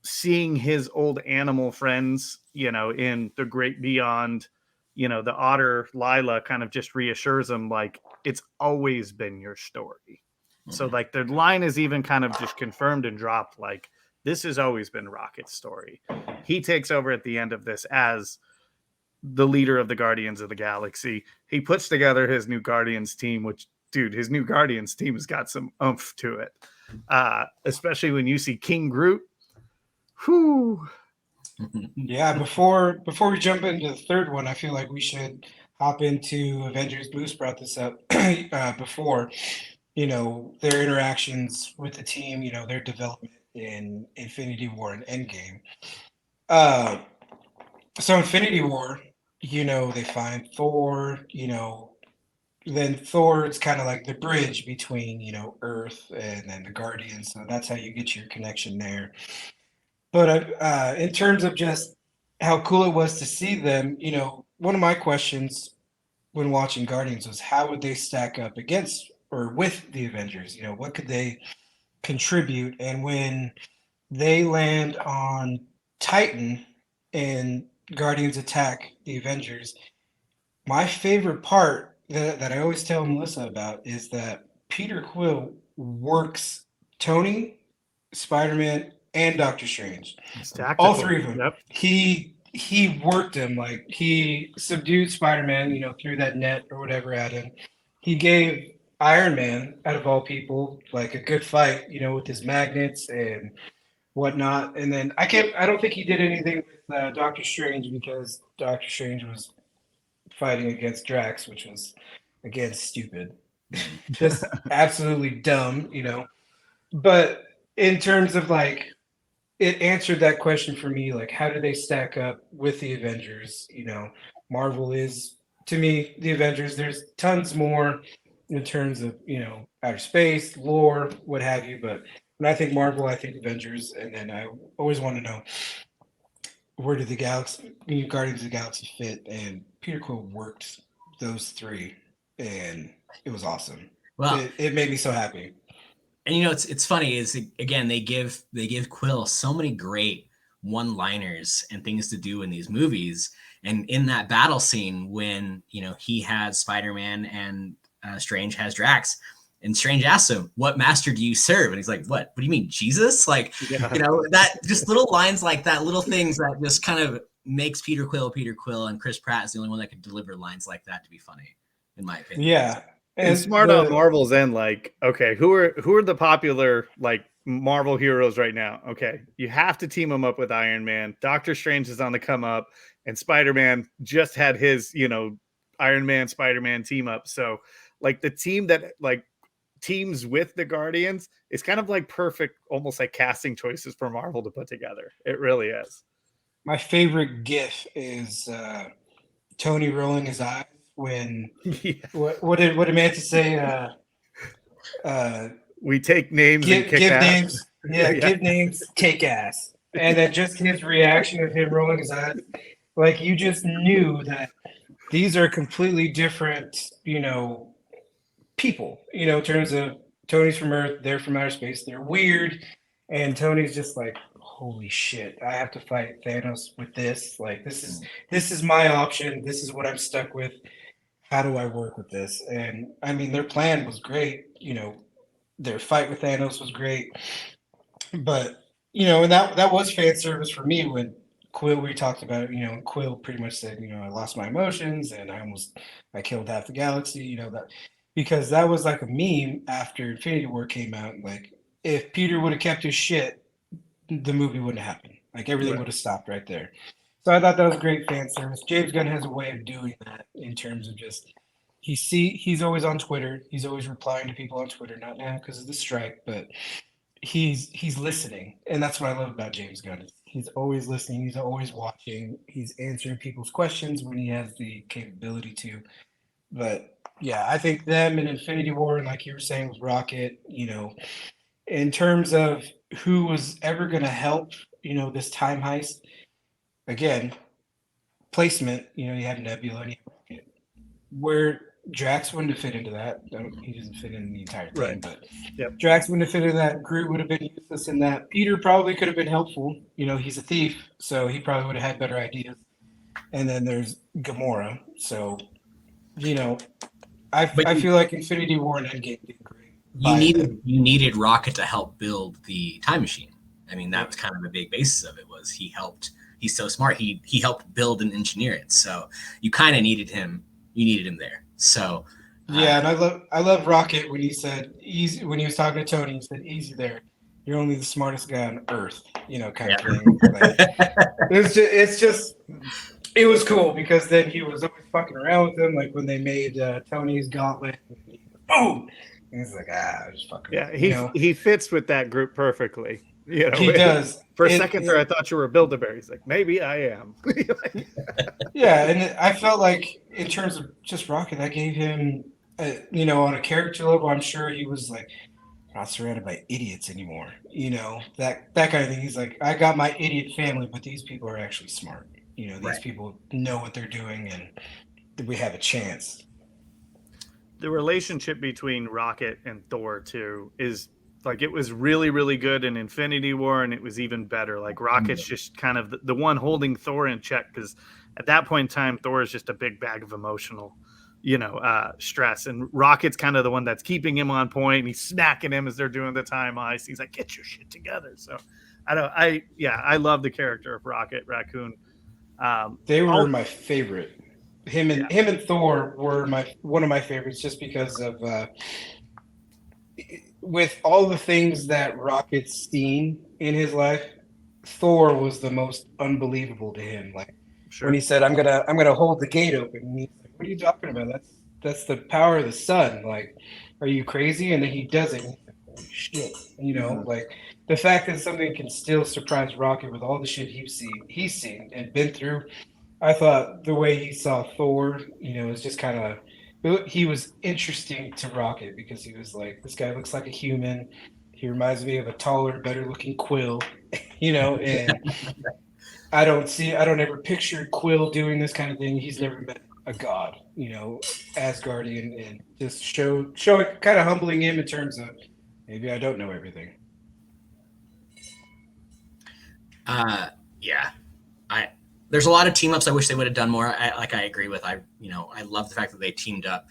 seeing his old animal friends, in the great beyond, the otter Lila kind of just reassures him, like, it's always been your story. So, like, the line is even kind of just confirmed and dropped, like, this has always been Rocket's story. He takes over at the end of this as the leader of the Guardians of the Galaxy. He puts together his new Guardians team, which, dude, his new Guardians team has got some oomph to it. Especially when you see King Groot. Whew. Yeah, before we jump into the third one, I feel like we should hop into Avengers. Bruce brought this up before, their interactions with the team, their development in Infinity War and Endgame. So Infinity War, they find Thor, then Thor is kind of like the bridge between, Earth and then the Guardians. So that's how you get your connection there. But in terms of just how cool it was to see them, one of my questions when watching Guardians was, how would they stack up against or with the Avengers? What could they contribute? And when they land on Titan and Guardians attack the Avengers, my favorite part that I always tell Melissa about is that Peter Quill works Tony, Spider-Man, and Doctor Strange. All three of them. Yep. He worked him, like, he subdued Spider-Man, threw that net or whatever at him. He gave Iron Man, out of all people, like, a good fight, with his magnets and whatnot. And then I don't think he did anything with Doctor Strange, because Doctor Strange was fighting against Drax, which was, again, stupid. Just absolutely dumb, But in terms of, like, it answered that question for me, like, how do they stack up with the Avengers? Marvel is, to me, the Avengers. There's tons more in terms of, outer space, lore, what have you. But when I think Marvel, I think Avengers. And then I always want to know, where did the Guardians of the Galaxy fit? And Peter Quill worked those three. And It was awesome. Well, It made me so happy. and you know, it's funny is again they give Quill so many great one-liners and things to do in these movies. And in that battle scene when he has Spider-Man and Strange has Drax, and Strange asks him, "What master do you serve?" And he's like, "What? What do you mean, Jesus?" Like, Yeah. that just little lines like that, little things that just kind of makes Peter Quill, and Chris Pratt is the only one that could deliver lines like that to be funny, in my opinion. Yeah. And smart on Marvel's end, like, okay, who are the popular like Marvel heroes right now? Okay, you have to team them up with Iron Man. Doctor Strange is on the come up, and Spider-Man just had his, Iron Man Spider-Man team up. So, like, the team that like teams with the Guardians is kind of like perfect, almost like casting choices for Marvel to put together. It really is. My favorite GIF is Tony rolling his eyes when what did Mantis say? We take names and kick give ass. names. Yeah, give names, take ass. And then just his reaction of him rolling his eyes, like you just knew that these are completely different, people. In terms of Tony's from Earth, they're from outer space. They're weird, and Tony's just like, holy shit, I have to fight Thanos with this. Like this is my option. This is what I'm stuck with. How do I work with this? And I mean, their plan was great. Their fight with Thanos was great, but and that was fan service for me when Quill. We talked about it. And Quill pretty much said, I lost my emotions and I killed half the galaxy. That because that was like a meme after Infinity War came out. Like if Peter would have kept his shit, the movie wouldn't have happened. Like everything would have stopped right there. So I thought that was great fan service. James Gunn has a way of doing that in terms of just he's always on Twitter. He's always replying to people on Twitter, not now because of the strike, but he's listening. And that's what I love about James Gunn. He's always listening, he's always watching, he's answering people's questions when he has the capability to. But yeah, I think them in Infinity War, and like you were saying with Rocket, in terms of who was ever gonna help, this time heist, again, placement, you have Nebula and you have Rocket. Where Drax wouldn't have fit into that. He doesn't fit in the entire team, Right. but Yep. Drax wouldn't have fit in that. Groot would have been useless in that. Peter probably could have been helpful. He's a thief, so he probably would have had better ideas. And then there's Gamora. So, I feel like Infinity War and Endgame did great. You needed Rocket to help build the time machine. I mean, that was kind of the big basis of it. Was he helped? He's so smart. He helped build and engineer it. So you kind of needed him. You needed him there. So yeah, and I love Rocket when he said easy when he was talking to Tony. He said, "Easy there. You're only the smartest guy on Earth." Kind of thing. Like, it was cool because then he was always fucking around with them. Like when they made Tony's gauntlet, boom. And he's like, just fucking. Yeah, he fits with that group perfectly. He does. For a second there, I thought you were a Build-A-Bear. He's like, maybe I am. Yeah, and I felt like in terms of just Rocket, that gave him, on a character level, I'm sure he was like, not surrounded by idiots anymore. That kind of thing. He's like, I got my idiot family, but these people are actually smart. These people know what they're doing, and we have a chance. The relationship between Rocket and Thor too is like, it was really, really good in Infinity War, and it was even better. Like Rocket's just kind of the one holding Thor in check, because at that point in time, Thor is just a big bag of emotional, stress, and Rocket's kind of the one that's keeping him on point. And he's smacking him as they're doing the time heist. He's like, "Get your shit together." So, I love the character of Rocket Raccoon. They were my favorite. Him and Thor were one of my favorites, just because of with all the things that Rocket's seen in his life, Thor was the most unbelievable to him. Like when he said, "I'm gonna hold the gate open," and he's like, "What are you talking about? That's the power of the sun. Like, are you crazy?" And then he does it. Like, holy shit! Like the fact that something can still surprise Rocket with all the shit he's seen and been through. I thought the way he saw Thor, was just kind of. He was interesting to Rocket because he was like, this guy looks like a human. He reminds me of a taller, better looking Quill, and I don't ever picture Quill doing this kind of thing. He's never met a god, Asgardian, and just showing kind of humbling him in terms of maybe I don't know everything. Yeah, there's a lot of team ups I wish they would have done more. I agree with. I love the fact that they teamed up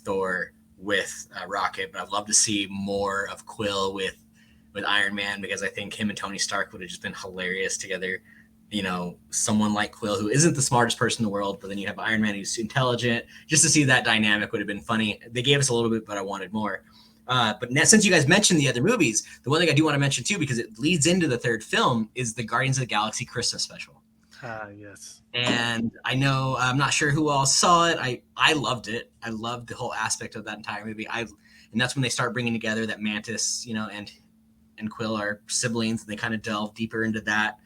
Thor with Rocket, but I'd love to see more of Quill with Iron Man, because I think him and Tony Stark would have just been hilarious together. Someone like Quill, who isn't the smartest person in the world, but then you have Iron Man who's intelligent. Just to see that dynamic would have been funny. They gave us a little bit, but I wanted more. But now, since you guys mentioned the other movies, the one thing I do want to mention too, because it leads into the third film, is the Guardians of the Galaxy Christmas special. Yes. And I'm not sure who else saw it. I loved it. I loved the whole aspect of that entire movie. And that's when they start bringing together that Mantis, and Quill are siblings, and they kind of delve deeper into that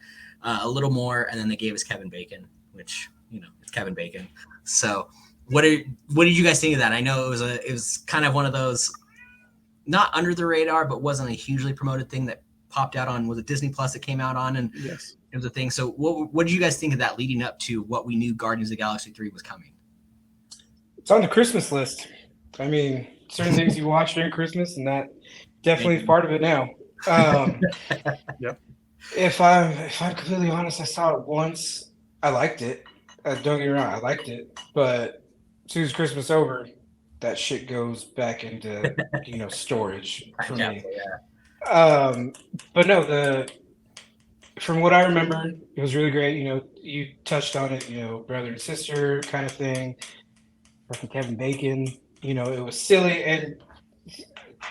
a little more. And then they gave us Kevin Bacon, which, it's Kevin Bacon. So what did you guys think of that? I know it was kind of one of those, not under the radar, but wasn't a hugely promoted thing that popped out on, was it Disney Plus that came out on? And yes, it was a thing. So what did you guys think of that leading up to what we knew Guardians of the Galaxy 3 was coming? It's on the Christmas list. I mean, certain things you watch during Christmas, and that definitely is part of it now. Yep. If I'm completely honest, I saw it once. I liked it. Don't get me wrong, I liked it. But as soon as Christmas over, that shit goes back into storage for me. Yeah. But no, from what I remember, it was really great. You touched on it. Brother and sister kind of thing. From Kevin Bacon. It was silly, and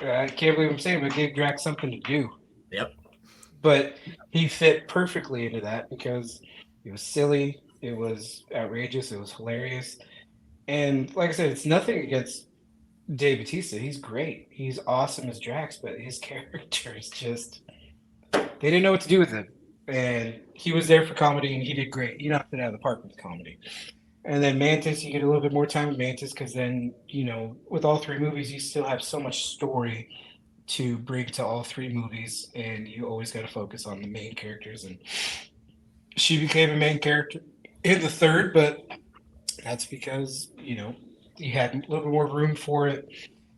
I can't believe I'm saying, but it gave Drax something to do. Yep. But he fit perfectly into that because it was silly, it was outrageous, it was hilarious. And like I said, it's nothing against Dave Bautista. He's great. He's awesome as Drax, but his character is just, they didn't know what to do with him. And he was there for comedy, and he did great. He knocked it out of the park with comedy. And then Mantis, you get a little bit more time with Mantis because then, with all three movies, you still have so much story to bring to all three movies, and you always got to focus on the main characters. And she became a main character in the third, but that's because, you had a little bit more room for it.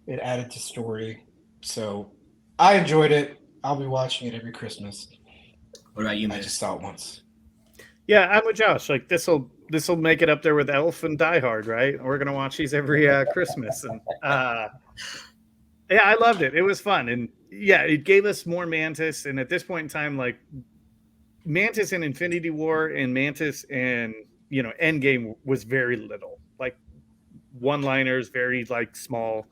It added to story. So I enjoyed it. I'll be watching it every Christmas. What about you, I man? just saw it once. Yeah, I'm with Josh. Like this'll make it up there with Elf and Die Hard, right? We're gonna watch these every Christmas, and yeah, I loved it. It was fun, and yeah, it gave us more Mantis. And at this point in time, like Mantis in Infinity War and Mantis and Endgame was very little, like one-liners, very like small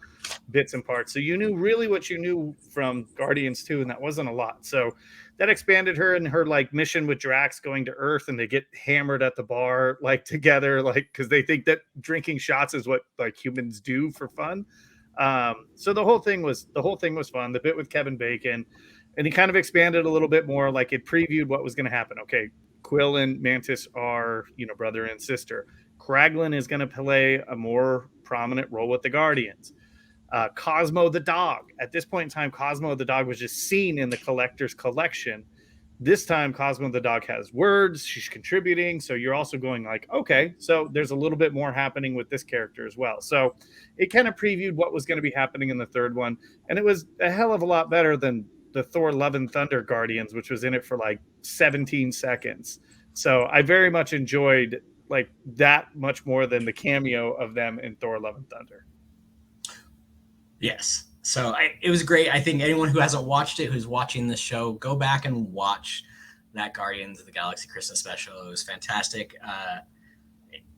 bits and parts. So you knew really what you knew from Guardians 2, and that wasn't a lot. So that expanded her and her like mission with Drax going to Earth, and they get hammered at the bar like together, like because they think that drinking shots is what like humans do for fun. So the whole thing was fun. The bit with Kevin Bacon, and he kind of expanded a little bit more, like it previewed what was going to happen. Okay, Quill and Mantis are brother and sister. Kraglin is going to play a more prominent role with the Guardians. Cosmo the dog. At this point in time, Cosmo the dog was just seen in the collector's collection. This time, Cosmo the dog has words. She's contributing. So you're also going like, okay, so there's a little bit more happening with this character as well. So it kind of previewed what was going to be happening in the third one. And it was a hell of a lot better than the Thor Love and Thunder Guardians, which was in it for like 17 seconds. So I very much enjoyed like that much more than the cameo of them in Thor Love and Thunder. Yes. So it was great. I think anyone who hasn't watched it, who's watching this show, go back and watch that Guardians of the Galaxy Christmas special. It was fantastic.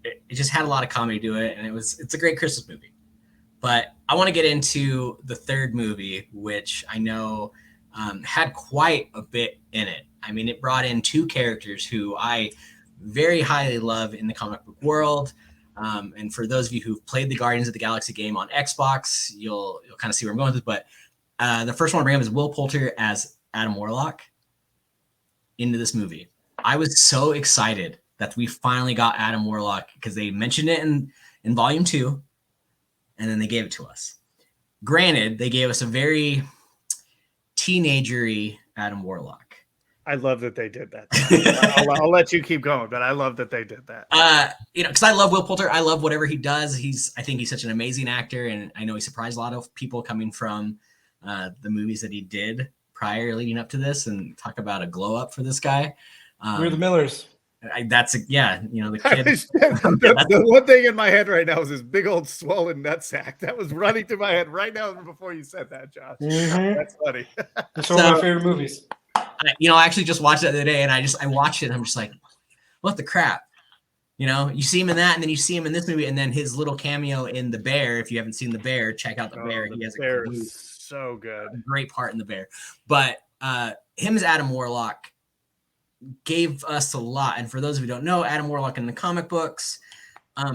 It just had a lot of comedy to it, and it's a great Christmas movie. But I want to get into the third movie, which I know had quite a bit in it. I mean, it brought in two characters who I very highly love in the comic book world. And for those of you who've played the Guardians of the Galaxy game on Xbox, you'll kind of see where I'm going with this. But the first one I bring up is Will Poulter as Adam Warlock into this movie. I was so excited that we finally got Adam Warlock because they mentioned it in Volume 2, and then they gave it to us. Granted, they gave us a very teenagery Adam Warlock. I love that they did that. I'll let you keep going, but I love that they did that. Because I love Will Poulter. I love whatever he does. I think he's such an amazing actor, and I know he surprised a lot of people coming from the movies that he did prior leading up to this, and talk about a glow up for this guy. We're the Millers. The kid. The one thing in my head right now is this big old swollen nutsack that was running through my head right now before you said that, Josh. Mm-hmm. That's funny. It's one of my favorite movies. I actually just watched it the other day, and I watched it, and I'm just like, what the crap? You see him in that, and then you see him in this movie, and then his little cameo in The Bear. If you haven't seen The Bear, check out The Bear. The He has Bear is so good. a great part in The Bear. But him as Adam Warlock gave us a lot. And for those of you who don't know, Adam Warlock in the comic books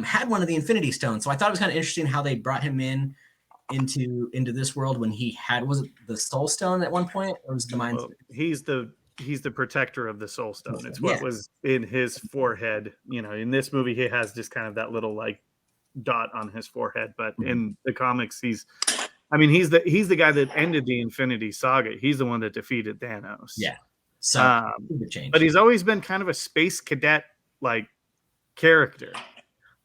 had one of the Infinity Stones. So I thought it was kind of interesting how they brought him into this world when he had, was it the Soul Stone at one point, or was it the Mind Stone? He's the protector of the Soul Stone. It's what was in his forehead. In this movie, he has just kind of that little like dot on his forehead, but in the comics, he's the guy that ended the Infinity Saga. He's the one that defeated Thanos. Yeah. So but he's always been kind of a space cadet like character,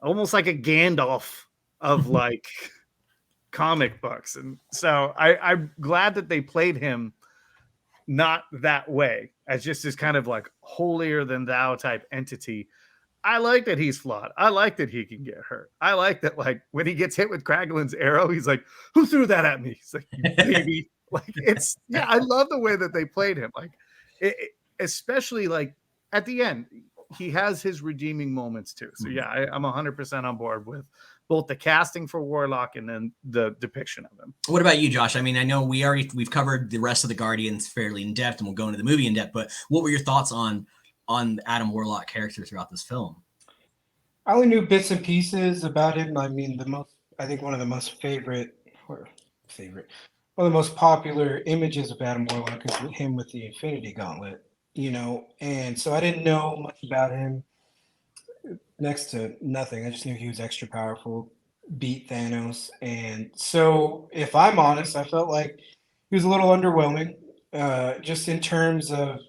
almost like a Gandalf of like comic books. And so I'm glad that they played him not that way, as just this kind of like holier than thou type entity. I like that he's flawed. I like that he can get hurt. I like that, like, when he gets hit with Kraglund's arrow, he's like, who threw that at me? He's like, you baby. Like, I love the way that they played him. Like, especially like at the end, he has his redeeming moments too. So yeah, I'm 100% on board with both the casting for Warlock and then the depiction of him. What about you, Josh? I mean, I know we've covered the rest of the Guardians fairly in depth, and we'll go into the movie in depth, but what were your thoughts on the Adam Warlock character throughout this film? I only knew bits and pieces about him. I mean, one of the most popular images of Adam Warlock is him with the Infinity Gauntlet, and so I didn't know much about him, next to nothing. I just knew he was extra powerful, beat Thanos, and so if I'm honest, I felt like he was a little underwhelming, just in terms of,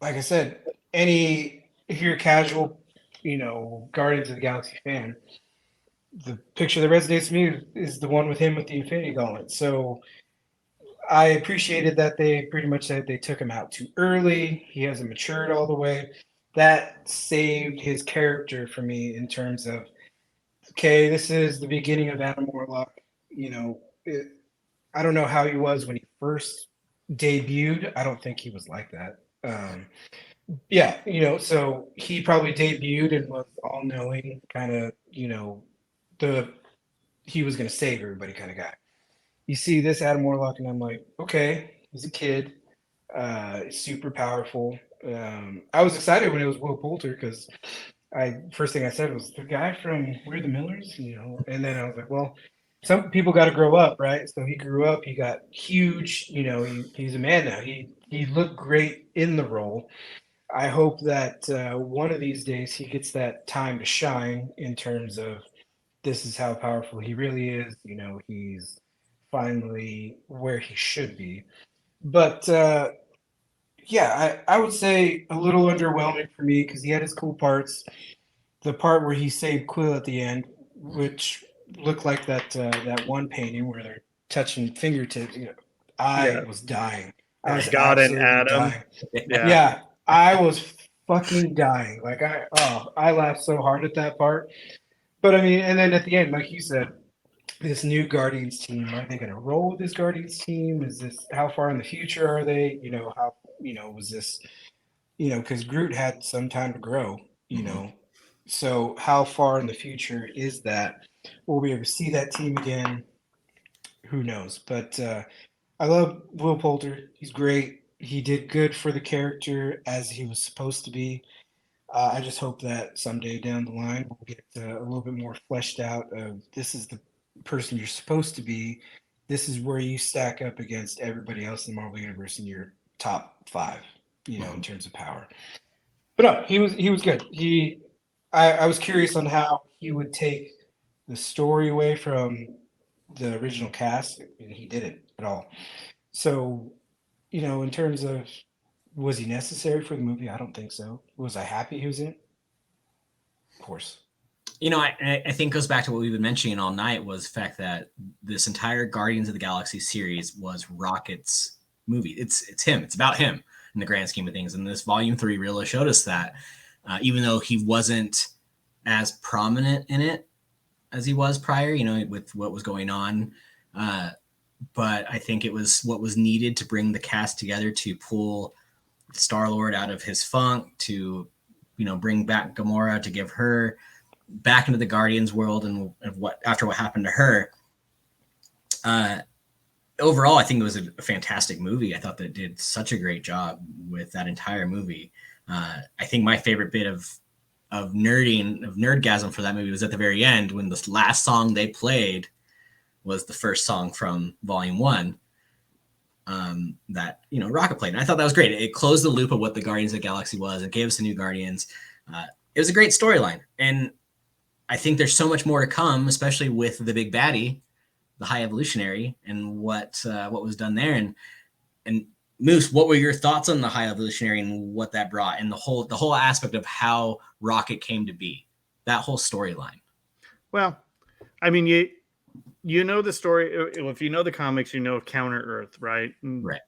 like I said, if you're a casual, Guardians of the Galaxy fan, the picture that resonates with me is the one with him with the Infinity Gauntlet. So I appreciated that they pretty much said they took him out too early. He hasn't matured all the way. That saved his character for me in terms of, okay, this is the beginning of Adam Warlock. I don't know how he was when he first debuted. I don't think he was like that. So he probably debuted and was all knowing, kind of, he was going to save everybody kind of guy. You see this Adam Warlock, and I'm like, okay, he's a kid, super powerful. I was excited when it was Will Poulter, because first thing I said was, the guy from We're the Millers, and then I was like, well, some people got to grow up, right? So he grew up, he got huge, he's a man now. He looked great in the role. I hope that one of these days he gets that time to shine in terms of, this is how powerful he really is. He's finally where he should be. But I would say a little underwhelming for me, because he had his cool parts. The part where he saved Quill at the end, which looked like that one painting where they're touching fingertips. I was dying. I was God and absolutely Adam. dying. Yeah, I was fucking dying. Like I laughed so hard at that part. But I mean, and then at the end, like you said, this new Guardians team, are they going to roll with this Guardians team? Is this, how far in the future are they? How was this? Because Groot had some time to grow. So how far in the future is that? Will we ever see that team again? Who knows? But I love Will Poulter. He's great. He did good for the character as he was supposed to be. I just hope that someday down the line we'll get a little bit more fleshed out of, this is the person you're supposed to be. This is where you stack up against everybody else in the Marvel Universe in your top 5, in terms of power. But no, he was good. I was curious on how he would take the story away from the original cast, and he didn't at all. So, in terms of Was he necessary for the movie? I don't think so. Was I happy he was in it? Of course. I think goes back to what we've been mentioning all night was the fact that this entire Guardians of the Galaxy series was Rocket's movie. It's him. It's about him in the grand scheme of things. And this Volume 3 really showed us that, even though he wasn't as prominent in it as he was prior, with what was going on. But I think it was what was needed to bring the cast together to pull Star-Lord out of his funk, to, bring back Gamora, to give her back into the Guardians world and after what happened to her. Overall, I think it was a fantastic movie. I thought that it did such a great job with that entire movie. I think my favorite bit of nerdgasm for that movie was at the very end when the last song they played was the first song from Volume 1 that Rocket played. And I thought that was great. It closed the loop of what the Guardians of the Galaxy was. It gave us the new Guardians. It was a great storyline, and I think there's so much more to come, especially with the big baddie, the High Evolutionary, and what was done there. And Moose, what were your thoughts on the High Evolutionary and what that brought, and the whole aspect of how Rocket came to be, that whole storyline? Well, I mean, you know the story. If you know the comics, you know of Counter Earth, right? Right.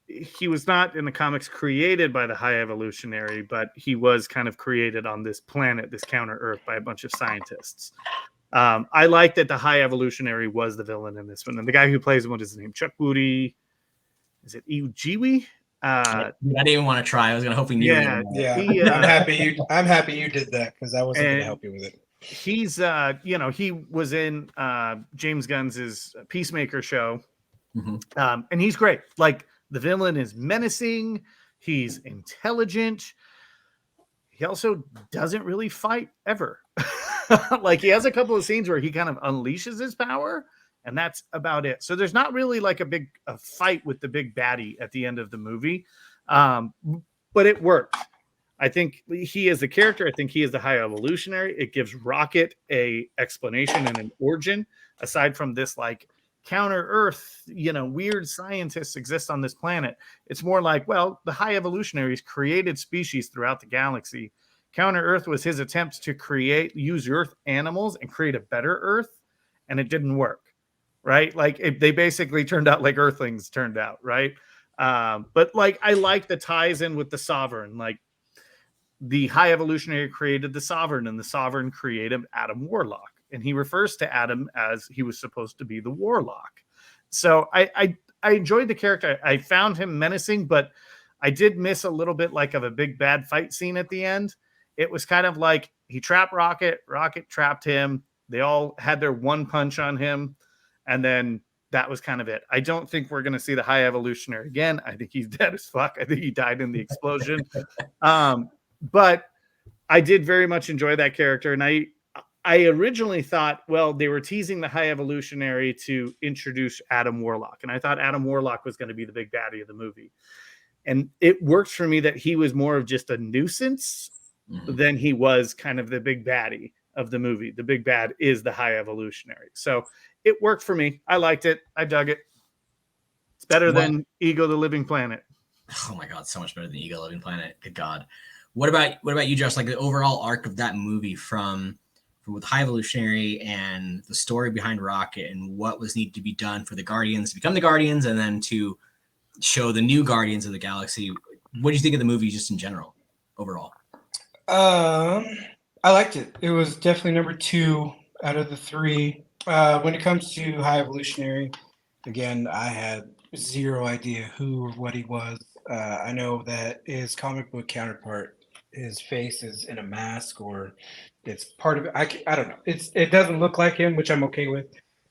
He was not in the comics created by the High Evolutionary, but he was kind of created on this planet, this Counter Earth, by a bunch of scientists. I like that the High Evolutionary was the villain in this one. And the guy who plays him, what is his name? Chuck Woody. Is it Iujiwi? I didn't even want to try. I was going to hope we knew. Yeah. I'm happy you did that, because I wasn't going to help you with it. He's, he was in James Gunn's Peacemaker show. Mm-hmm. And he's great. Like, the villain is menacing. He's intelligent. He also doesn't really fight ever. Like, he has a couple of scenes where he kind of unleashes his power, and that's about it. So there's not really like a fight with the big baddie at the end of the movie. But it works. I think he is the character. I think he is the High Evolutionary. It gives Rocket a explanation and an origin, aside from this, like, Counter Earth, weird scientists exist on this planet. It's more like, well, the High Evolutionaries created species throughout the galaxy. Counter Earth was his attempt to use Earth animals and create a better Earth, and it didn't work, right? Like, they basically turned out like Earthlings turned out, right? But like, I like the ties in with the Sovereign. Like, the High Evolutionary created the Sovereign, and the Sovereign created Adam Warlock. And he refers to Adam as he was supposed to be the Warlock. So I enjoyed the character. I found him menacing, but I did miss a little bit like of a big bad fight scene at the end. It was kind of like he trapped Rocket, Rocket trapped him. They all had their one punch on him, and then that was kind of it. I don't think we're going to see the High Evolutionary again. I think he's dead as fuck. I think he died in the explosion. But I did very much enjoy that character, and I originally thought, well, they were teasing the High Evolutionary to introduce Adam Warlock. And I thought Adam Warlock was going to be the big baddie of the movie. And it worked for me that he was more of just a nuisance than he was kind of the big baddie of the movie. The big bad is the High Evolutionary. So it worked for me. I liked it. I dug it. It's better than Ego the Living Planet. Oh my God, so much better than Ego the Living Planet. Good God. What about you, Josh? Like, the overall arc of that movie from with High Evolutionary and the story behind Rocket and what was needed to be done for the Guardians to become the Guardians and then to show the new Guardians of the Galaxy. What do you think of the movie just in general, overall? I liked it. It was definitely number 2 out of the 3. When it comes to High Evolutionary, again, I had zero idea who or what he was. I know that his comic book counterpart, his face is in a mask, or it's part of it. I don't know. It doesn't look like him, which I'm okay with.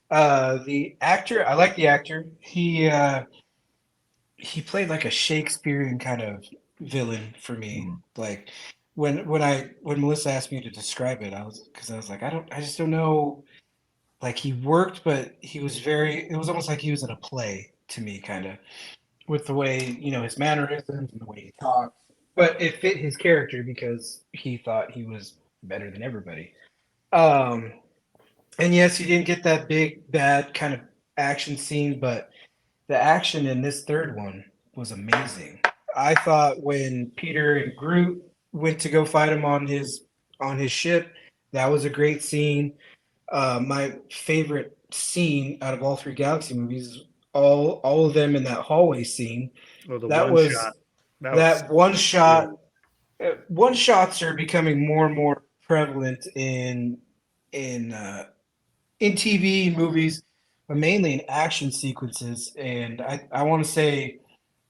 The actor, I like the actor. He played like a Shakespearean kind of villain for me. Mm-hmm. Like when Melissa asked me to describe it, I was like, I just don't know. Like, he worked, but he was it was almost like he was in a play to me, kind of, with the way, his mannerisms and the way he talks. But it fit his character because he thought he was better than everybody. And yes, he didn't get that big, bad kind of action scene, but the action in this third one was amazing. I thought when Peter and Groot went to go fight him on his ship, that was a great scene. My favorite scene out of all three Galaxy movies is all of them in that hallway scene. Oh, the That one was shot. Was that one shot. One shots are becoming more and more prevalent in in TV movies, but mainly in action sequences. And I want to say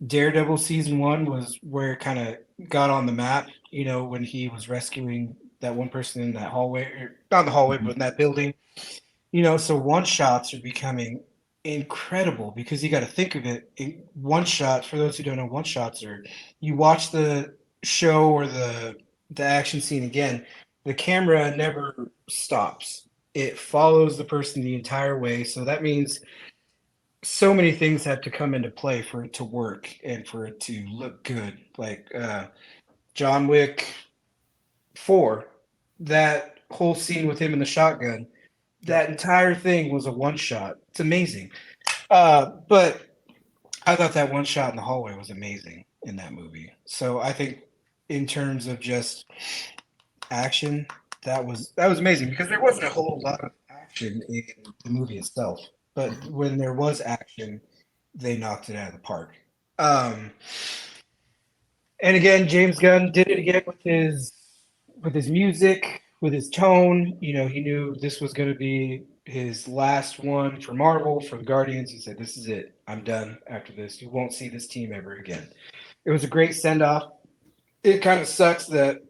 Daredevil season one was where it kind of got on the map. You know, when he was rescuing that one person in that hallway, or not in the hallway, but in that building. You know, so one shots are becoming incredible because you got to think of it. One shot, for those who don't know, one shots are you watch the show or the action scene again, the camera never stops. It follows the person the entire way. So that means so many things have to come into play for it to work and for it to look good. Like John Wick 4, that whole scene with him in the shotgun, that entire thing was a one shot. It's amazing. But I thought that one shot in the hallway was amazing in that movie. So I think in terms of just action, that was amazing because there wasn't a whole lot of action in the movie itself. But when there was action, they knocked it out of the park. Um, and again, James Gunn did it again with his music, with his tone. You know, he knew this was going to be his last one for Marvel, for the Guardians. He said, "This is it. I'm done after this. You won't see this team ever again." It was a great send off. It kind of sucks that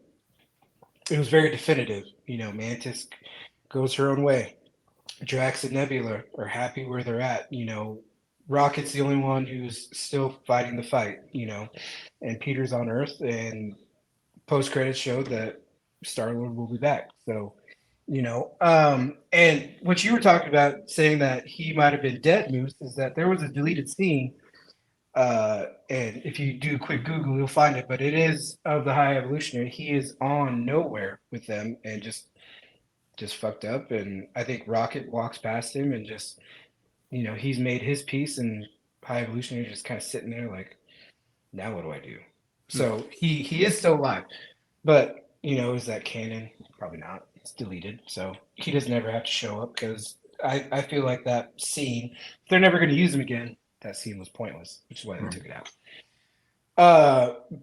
it was very definitive. You know, Mantis goes her own way. Drax and Nebula are happy where they're at. You know, Rocket's the only one who's still fighting the fight. You know, and Peter's on Earth, and post credits showed that Star Lord will be back. So, you know, and what you were talking about, saying that he might have been dead, Moose, is that there was a deleted scene. And if you do a quick Google, you'll find it. But it is of the High Evolutionary. He is on Nowhere with them and just fucked up. And I think Rocket walks past him and just, you know, he's made his peace, and High Evolutionary just kind of sitting there like, now what do I do? So he is still alive, but you know, is that canon? Probably not. It's deleted, so he doesn't ever have to show up because I feel like that scene, if they're never going to use him again, that scene was pointless, which is why they took it out.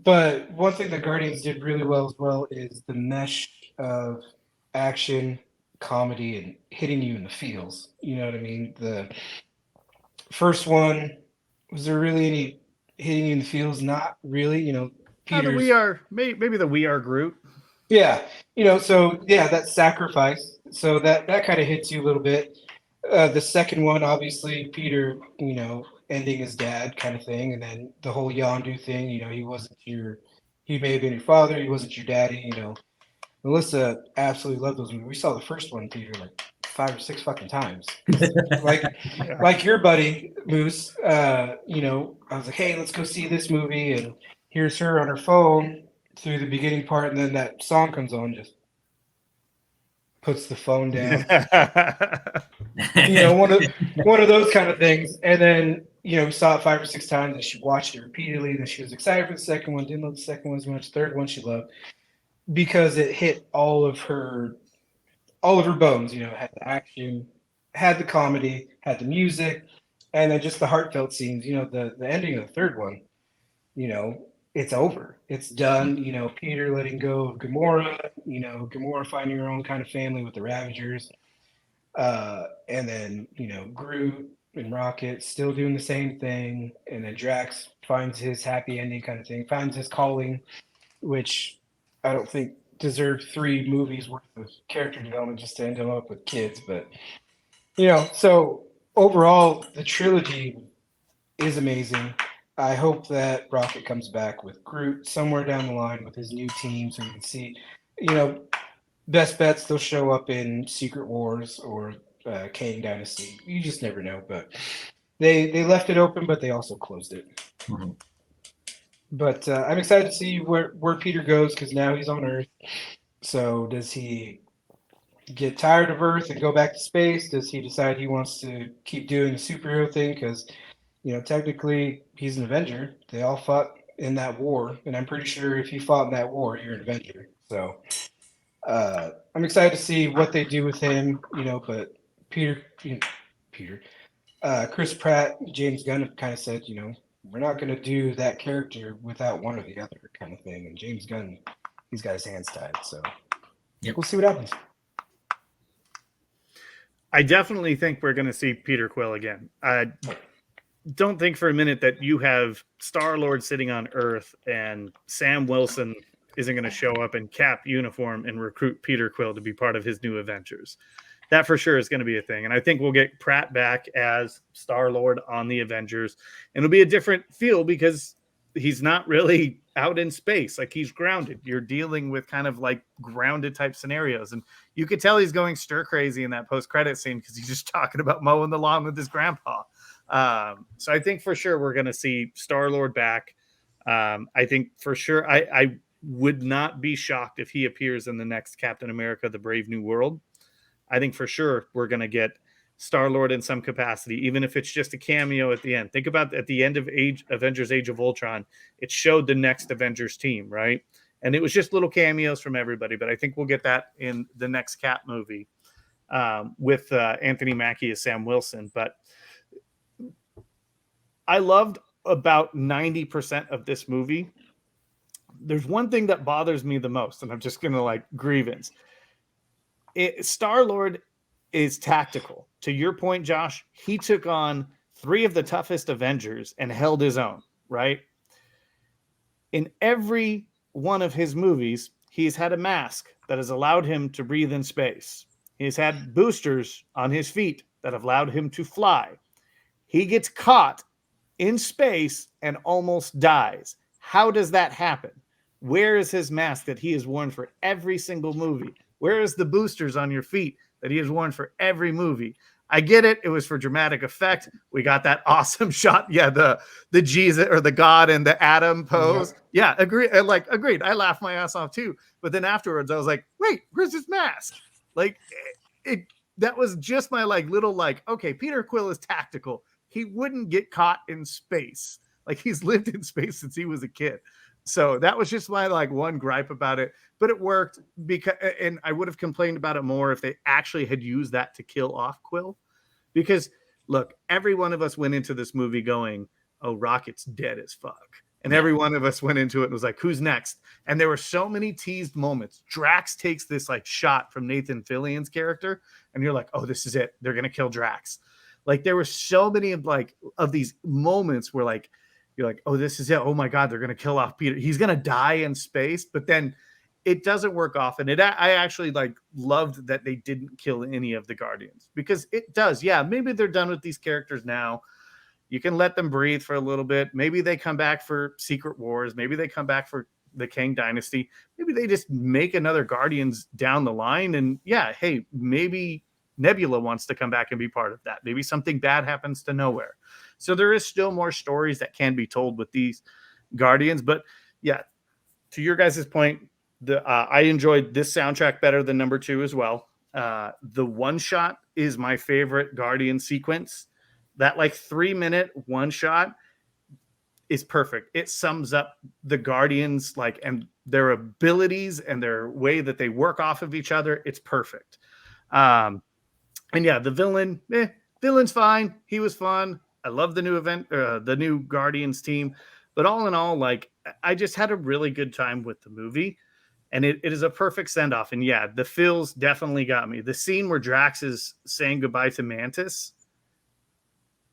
But one thing that Guardians did really well as well is the mesh of action, comedy, and hitting you in the feels. You know what I mean? The first one, was there really any hitting you in the feels? Not really. You know, Peter's. We are maybe the We Are Groot. Yeah, you know, so yeah, that sacrifice. So that kind of hits you a little bit. The second one, obviously, Peter, you know, ending his dad kind of thing, and then the whole Yondu thing. You know, he may have been your father, he wasn't your daddy. You know, Melissa absolutely loved those movies. We saw the first one, Peter, like 5 or 6 fucking times. Like your buddy Moose. You know, I was like, hey, let's go see this movie, and here's her on her phone through the beginning part, and then that song comes on, just puts the phone down. You know, one of those kind of things. And then, you know, we saw it 5 or 6 times, and she watched it repeatedly. Then she was excited for the second one, didn't love the second one as much. Third one she loved because it hit all of her bones. You know, it had the action, had the comedy, had the music, and then just the heartfelt scenes. You know, the ending of the third one, you know, it's over. It's done. You know, Peter letting go of Gamora, you know, Gamora finding her own kind of family with the Ravagers. And then, you know, Groot and Rocket still doing the same thing. And then Drax finds his happy ending kind of thing, finds his calling, which I don't think deserved 3 movies worth of character development just to end him up with kids. But, you know, so overall, the trilogy is amazing. I hope that Rocket comes back with Groot somewhere down the line with his new team, so you can see, you know, best bets they'll show up in Secret Wars or Kang Dynasty. You just never know, but they left it open, but they also closed it. Mm-hmm. But I'm excited to see where Peter goes because now he's on Earth. So does he get tired of Earth and go back to space? Does he decide he wants to keep doing the superhero thing? Because, you know, technically he's an Avenger. They all fought in that war, and I'm pretty sure if you fought in that war, you're an Avenger. So I'm excited to see what they do with him. But Peter, Chris Pratt, James Gunn have kind of said, we're not going to do that character without one or the other kind of thing. And James Gunn, he's got his hands tied. So we'll see what happens. I definitely think we're going to see Peter Quill again. I don't think for a minute that you have Star-Lord sitting on Earth and Sam Wilson isn't going to show up in Cap uniform and recruit Peter Quill to be part of his new Avengers. That for sure is going to be a thing. And I think we'll get Pratt back as Star-Lord on the Avengers. And it'll be a different feel because he's not really out in space. Like, he's grounded. You're dealing with kind of like grounded type scenarios. And you could tell he's going stir crazy in that post-credit scene because he's just talking about mowing the lawn with his grandpa. So I think for sure we're going to see Star-Lord back. I think for sure I would not be shocked if he appears in the next Captain America, The Brave New World. I think for sure we're going to get Star-Lord in some capacity, even if it's just a cameo at the end. Think about at the end of Avengers Age of Ultron, it showed the next Avengers team, right? And it was just little cameos from everybody, but I think we'll get that in the next Cap movie with Anthony Mackie as Sam Wilson. But I loved about 90% of this movie. There's one thing that bothers me the most, and I'm just going to grievance. Star-Lord is tactical. To your point, Josh, he took on 3 of the toughest Avengers and held his own, right? In every one of his movies, he's had a mask that has allowed him to breathe in space. He's had boosters on his feet that have allowed him to fly. He gets caught in space and almost dies. How does that happen? Where is his mask that he has worn for every single movie? Where is the boosters on your feet that he has worn for every movie? I get it. It was for dramatic effect. We got that awesome shot. Yeah, the Jesus or the God and the Adam pose. Yeah, agreed. Agreed. I laughed my ass off too. But then afterwards, I was like, wait, where's his mask? That was just my okay, Peter Quill is tactical. He wouldn't get caught in space. He's lived in space since he was a kid. So that was just my one gripe about it, but it worked and I would have complained about it more if they actually had used that to kill off Quill, because look, every one of us went into this movie going, oh, Rocket's dead as fuck. And every one of us went into it and was like, who's next? And there were so many teased moments. Drax takes this shot from Nathan Fillion's character and you're like, oh, this is it. They're going to kill Drax. There were so many of these moments where you're like, oh, this is it. Oh my God, they're going to kill off Peter. He's going to die in space. But then it doesn't work off. And I actually loved that they didn't kill any of the Guardians, because it does. Yeah, maybe they're done with these characters now. You can let them breathe for a little bit. Maybe they come back for Secret Wars. Maybe they come back for the Kang Dynasty. Maybe they just make another Guardians down the line. And yeah, hey, maybe Nebula wants to come back and be part of that. Maybe something bad happens to Nowhere. So there is still more stories that can be told with these Guardians. But yeah, to your guys' point, I enjoyed this soundtrack better than number 2 as well. The one shot is my favorite Guardian sequence. That 3-minute one shot is perfect. It sums up the Guardians and their abilities and their way that they work off of each other. It's perfect. And yeah, the villain's fine. He was fun. I love the new Guardians team, but all in all, I just had a really good time with the movie, and it is a perfect send off. And yeah, the feels definitely got me. The scene where Drax is saying goodbye to Mantis,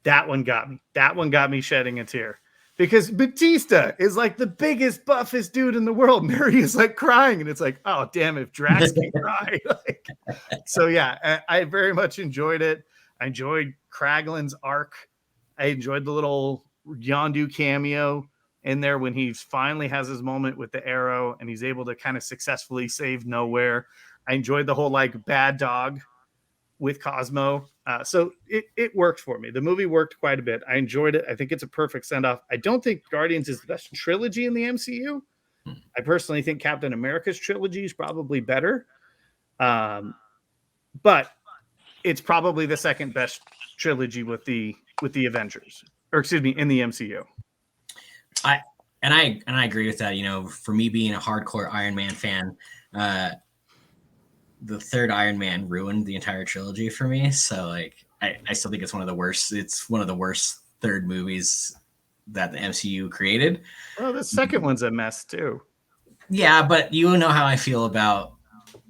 that one got me. That one got me shedding a tear, because Batista is the biggest, buffest dude in the world. And there he is crying. And it's oh, damn, if Drax can cry. So yeah, I very much enjoyed it. I enjoyed Kraglin's arc. I enjoyed the little Yondu cameo in there when he finally has his moment with the arrow and he's able to kind of successfully save Nowhere. I enjoyed the whole bad dog with Cosmo. So it worked for me. The movie worked quite a bit. I enjoyed it. I think it's a perfect send-off. I don't think Guardians is the best trilogy in the MCU. I personally think Captain America's trilogy is probably better. But it's probably the second best trilogy with the Avengers, or excuse me, in the MCU. And I agree with that. You know, for me being a hardcore Iron Man fan, the third Iron Man ruined the entire trilogy for me. So like, I still think it's one of the worst. It's one of the worst third movies that the MCU created. Oh, the second one's a mess too. Yeah, but you know how I feel about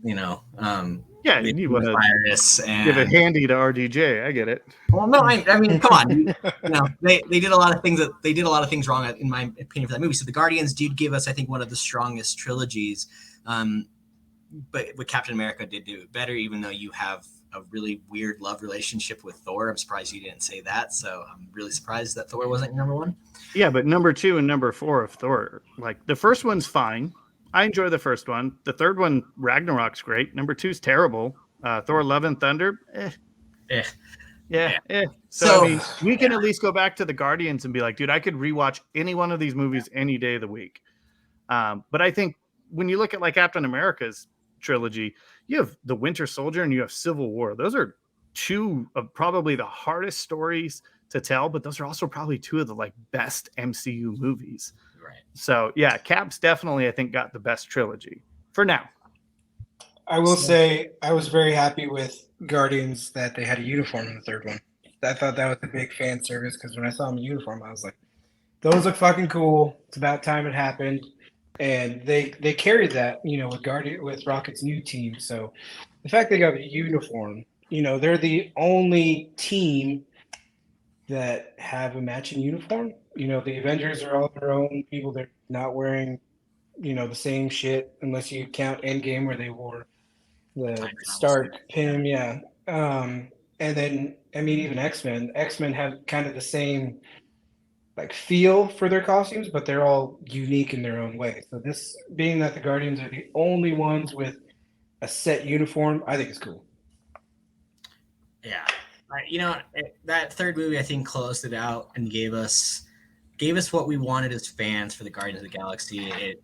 Yeah, the you want to virus and give it handy to RDJ. I get it. well, no, I mean, come on, you know, they did a lot of things wrong in my opinion for that movie. So the Guardians did give us, I think, one of the strongest trilogies. But what Captain America did do it better, even though you have a really weird love relationship with Thor. I'm surprised you didn't say that. So I'm really surprised that Thor wasn't number one. Yeah, but number 2 and number 4 of Thor, like the first one's fine. I enjoy the first one. The third one, Ragnarok's great. Number 2's terrible. Thor: Love and Thunder, Yeah. So I mean, we can at least go back to the Guardians and be like, dude, I could rewatch any one of these movies any day of the week. But I think when you look at like Captain America's trilogy, you have The Winter Soldier and you have Civil War. Those are two of probably the hardest stories to tell, but those are also probably two of the like best MCU movies. Right. So yeah, Cap's definitely, I think, got the best trilogy for now. I will say I was very happy with Guardians that they had a uniform in the third one. I thought that was a big fan service because when I saw them in uniform, I was like, those look fucking cool. It's about time it happened. And they carried that, with Rocket's new team. So the fact they got a uniform, they're the only team that have a matching uniform. The Avengers are all their own people. They're not wearing, the same shit unless you count Endgame where they wore the Stark Pym, yeah. And then, I mean, even X-Men have kind of the same like feel for their costumes, but they're all unique in their own way. So this being that the Guardians are the only ones with a set uniform, I think is cool. Yeah. That third movie, I think, closed it out and gave us what we wanted as fans for the Guardians of the Galaxy.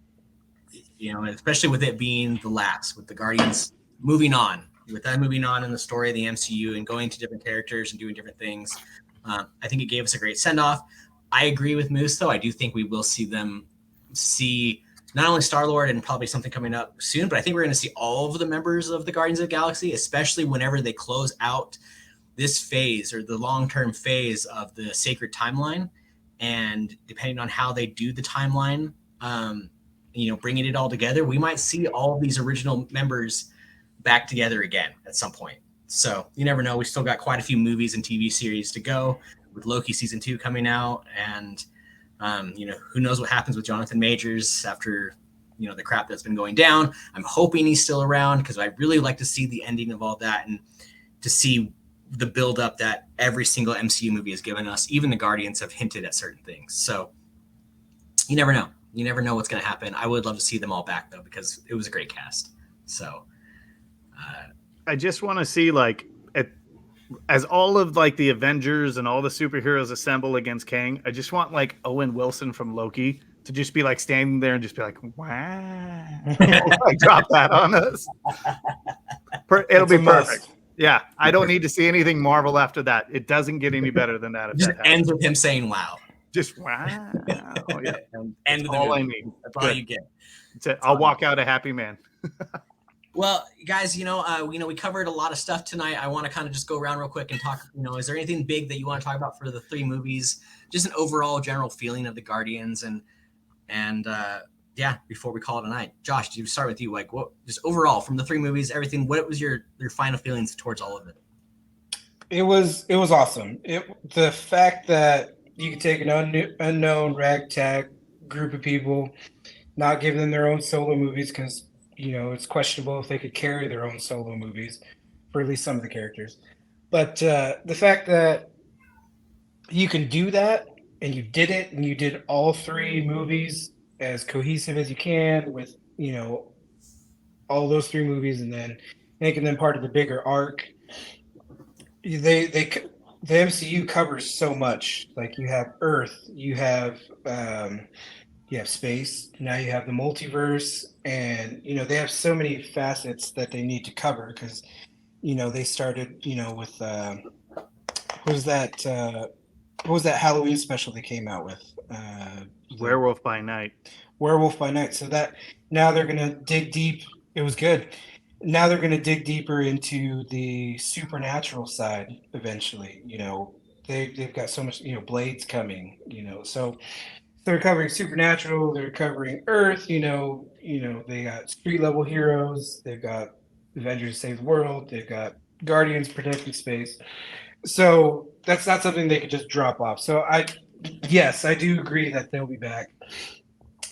Especially with it being the last, with the Guardians moving on in the story of the MCU and going to different characters and doing different things. I think it gave us a great send-off. I agree with Moose, though. I do think we will see not only Star-Lord and probably something coming up soon, but I think we're going to see all of the members of the Guardians of the Galaxy, especially whenever they close out this phase or the long-term phase of the Sacred Timeline. And depending on how they do the timeline, bringing it all together, we might see all of these original members back together again at some point. So you never know. We still got quite a few movies and TV series to go with Loki season 2 coming out. And, who knows what happens with Jonathan Majors after, the crap that's been going down. I'm hoping he's still around because I really like to see the ending of all that and to see the build up that every single MCU movie has given us. Even the Guardians have hinted at certain things. So you never know. You never know what's going to happen. I would love to see them all back though, because it was a great cast. So I just want to see as all of like the Avengers and all the superheroes assemble against Kang, I just want like Owen Wilson from Loki to just be like standing there and just be like, wow, like, drop that on us. It'll be perfect. Yeah, I don't need to see anything Marvel after that. It doesn't get any better than that. Just ends with him saying "wow." Just wow. Yeah, end of the all movie. I need. That's all you get. That's it. I'll walk out a happy man. Well, guys, we covered a lot of stuff tonight. I want to kind of just go around real quick and talk. Is there anything big that you want to talk about for the 3 movies? Just an overall general feeling of the Guardians and before we call it a night. Josh, do you start with you? Like, what just overall from the 3 movies, everything? What was your final feelings towards all of it? It was awesome. The fact that you could take an unknown ragtag group of people, not give them their own solo movies because it's questionable if they could carry their own solo movies for at least some of the characters. But the fact that you can do that and you did it and you did all 3 movies as cohesive as you can with, all those 3 movies and then making them part of the bigger arc. The MCU covers so much. Like you have Earth, you have space, now you have the multiverse, and they have so many facets that they need to cover because they started with what was that Halloween special they came out with Werewolf by Night. Werewolf by Night. So that now they're gonna dig deep. It was good. Now they're gonna dig deeper into the supernatural side eventually. They've got so much. Blade's coming. So they're covering supernatural. They're covering Earth. They got street level heroes. They've got Avengers Save the World. They've got Guardians protecting space. So that's not something they could just drop off. So yes, I do agree that they'll be back,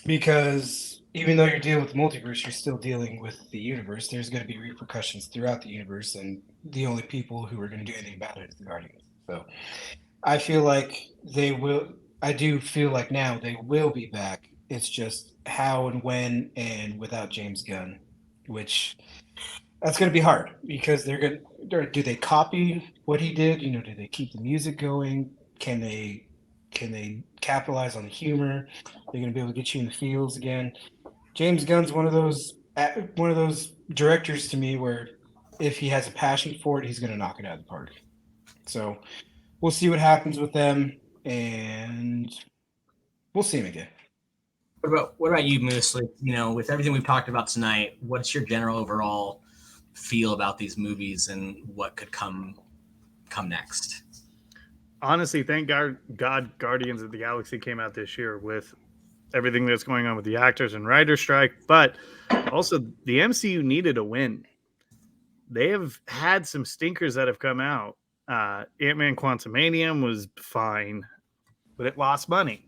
because even though you're dealing with the multiverse, you're still dealing with the universe. There's going to be repercussions throughout the universe, and the only people who are going to do anything about it is the Guardians. So I feel like they will. I do feel like now they will be back. It's just how and when, and without James Gunn, which that's going to be hard, because do they copy what he did? Do they keep the music going? Can they capitalize on the humor? They're going to be able to get you in the feels again. James Gunn's one of those directors to me where if he has a passion for it, he's going to knock it out of the park. So we'll see what happens with them, and we'll see him again. What about you, Moose? Like, with everything we've talked about tonight, what's your general overall feel about these movies and what could come next? Honestly, thank God Guardians of the Galaxy came out this year with everything that's going on with the actors and writer strike, but also the MCU needed a win. They have had some stinkers that have come out. Ant-Man Quantumanium was fine, but it lost money.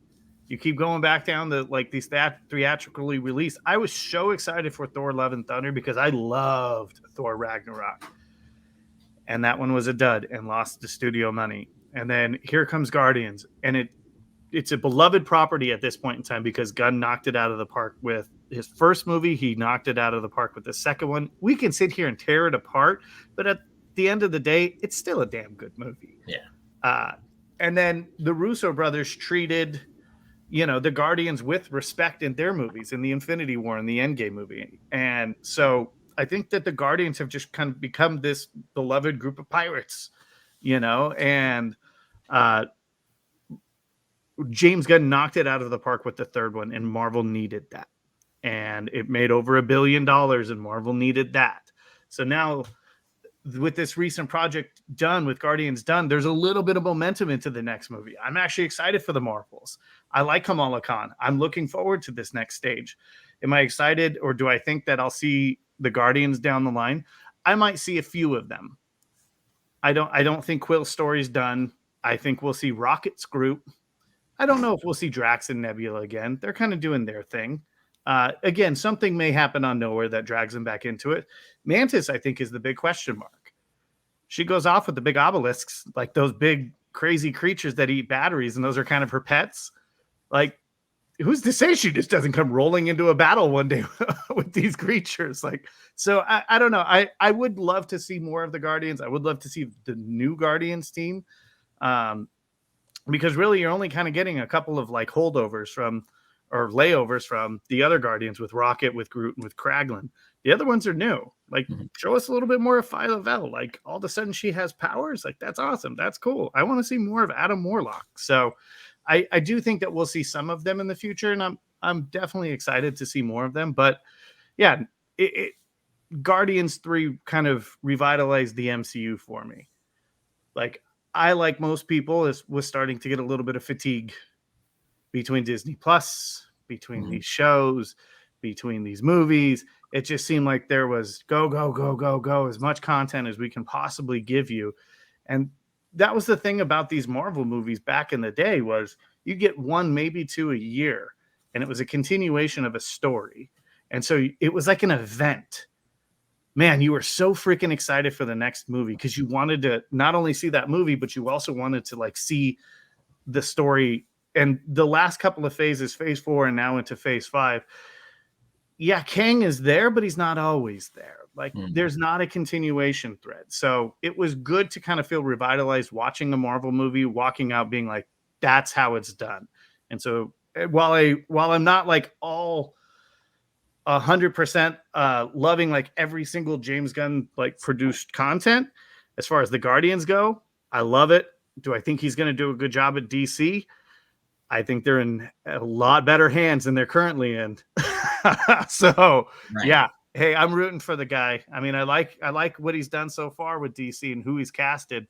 You keep going back down to like these theatrically released. I was so excited for Thor: Love and Thunder because I loved Thor Ragnarok. And that one was a dud and lost the studio money. And then here comes Guardians. And it's a beloved property at this point in time because Gunn knocked it out of the park with his first movie. He knocked it out of the park with the second one. We can sit here and tear it apart, but at the end of the day, it's still a damn good movie. Yeah. And then the Russo brothers treated the Guardians with respect in their movies, in the Infinity War and the Endgame movie. And so I think that the Guardians have just kind of become this beloved group of pirates, and James Gunn knocked it out of the park with the third one, and Marvel needed that. And it made over $1 billion, and Marvel needed that. So now with this recent project done, with Guardians done, there's a little bit of momentum into the next movie. I'm actually excited for the Marvels. I like Kamala Khan. I'm looking forward to this next stage. Am I excited, or do I think that I'll see the Guardians down the line? I might see a few of them. I don't think Quill's story's done. I think we'll see Rocket's group. I don't know if we'll see Drax and Nebula again. They're kind of doing their thing. Again, something may happen on Nowhere that drags them back into it. Mantis, I think, is the big question mark. She goes off with the big obelisks, like those big crazy creatures that eat batteries, and those are kind of her pets. Like, who's to say she just doesn't come rolling into a battle one day with these creatures? Like, so I don't know. I would love to see more of the Guardians. I would love to see the new Guardians team. Because really you're only kind of getting a couple of like layovers from the other Guardians with Rocket, with Groot, and with Kraglin. The other ones are new. Like, show us a little bit more of Phyla Vell. Like, all of a sudden she has powers. Like, that's awesome. That's cool. I want to see more of Adam Warlock. So I do think that we'll see some of them in the future, and I'm definitely excited to see more of them. But yeah, Guardians 3 kind of revitalized the MCU for me. Like, I, like most people, was starting to get a little bit of fatigue between Disney Plus, between these shows, between these movies. It just seemed like there was go, as much content as we can possibly give you. And that was the thing about these Marvel movies back in the day, was you get one, maybe two a year, and it was a continuation of a story. And so it was like an event. Man, you were so freaking excited for the next movie because you wanted to not only see that movie, but you also wanted to like see the story. And the last couple of phases, phase 4 and now into phase 5. Yeah, Kang is there, but he's not always there. Like, there's not a continuation thread. So it was good to kind of feel revitalized watching a Marvel movie, walking out being like, that's how it's done. And so while I'm not like all 100% loving like every single James Gunn like produced content, as far as the Guardians go, I love it. Do I think he's going to do a good job at DC? I think they're in a lot better hands than they're currently in. So Right. yeah, hey, I'm rooting for the guy. I mean, I like what he's done so far with DC and who he's casted.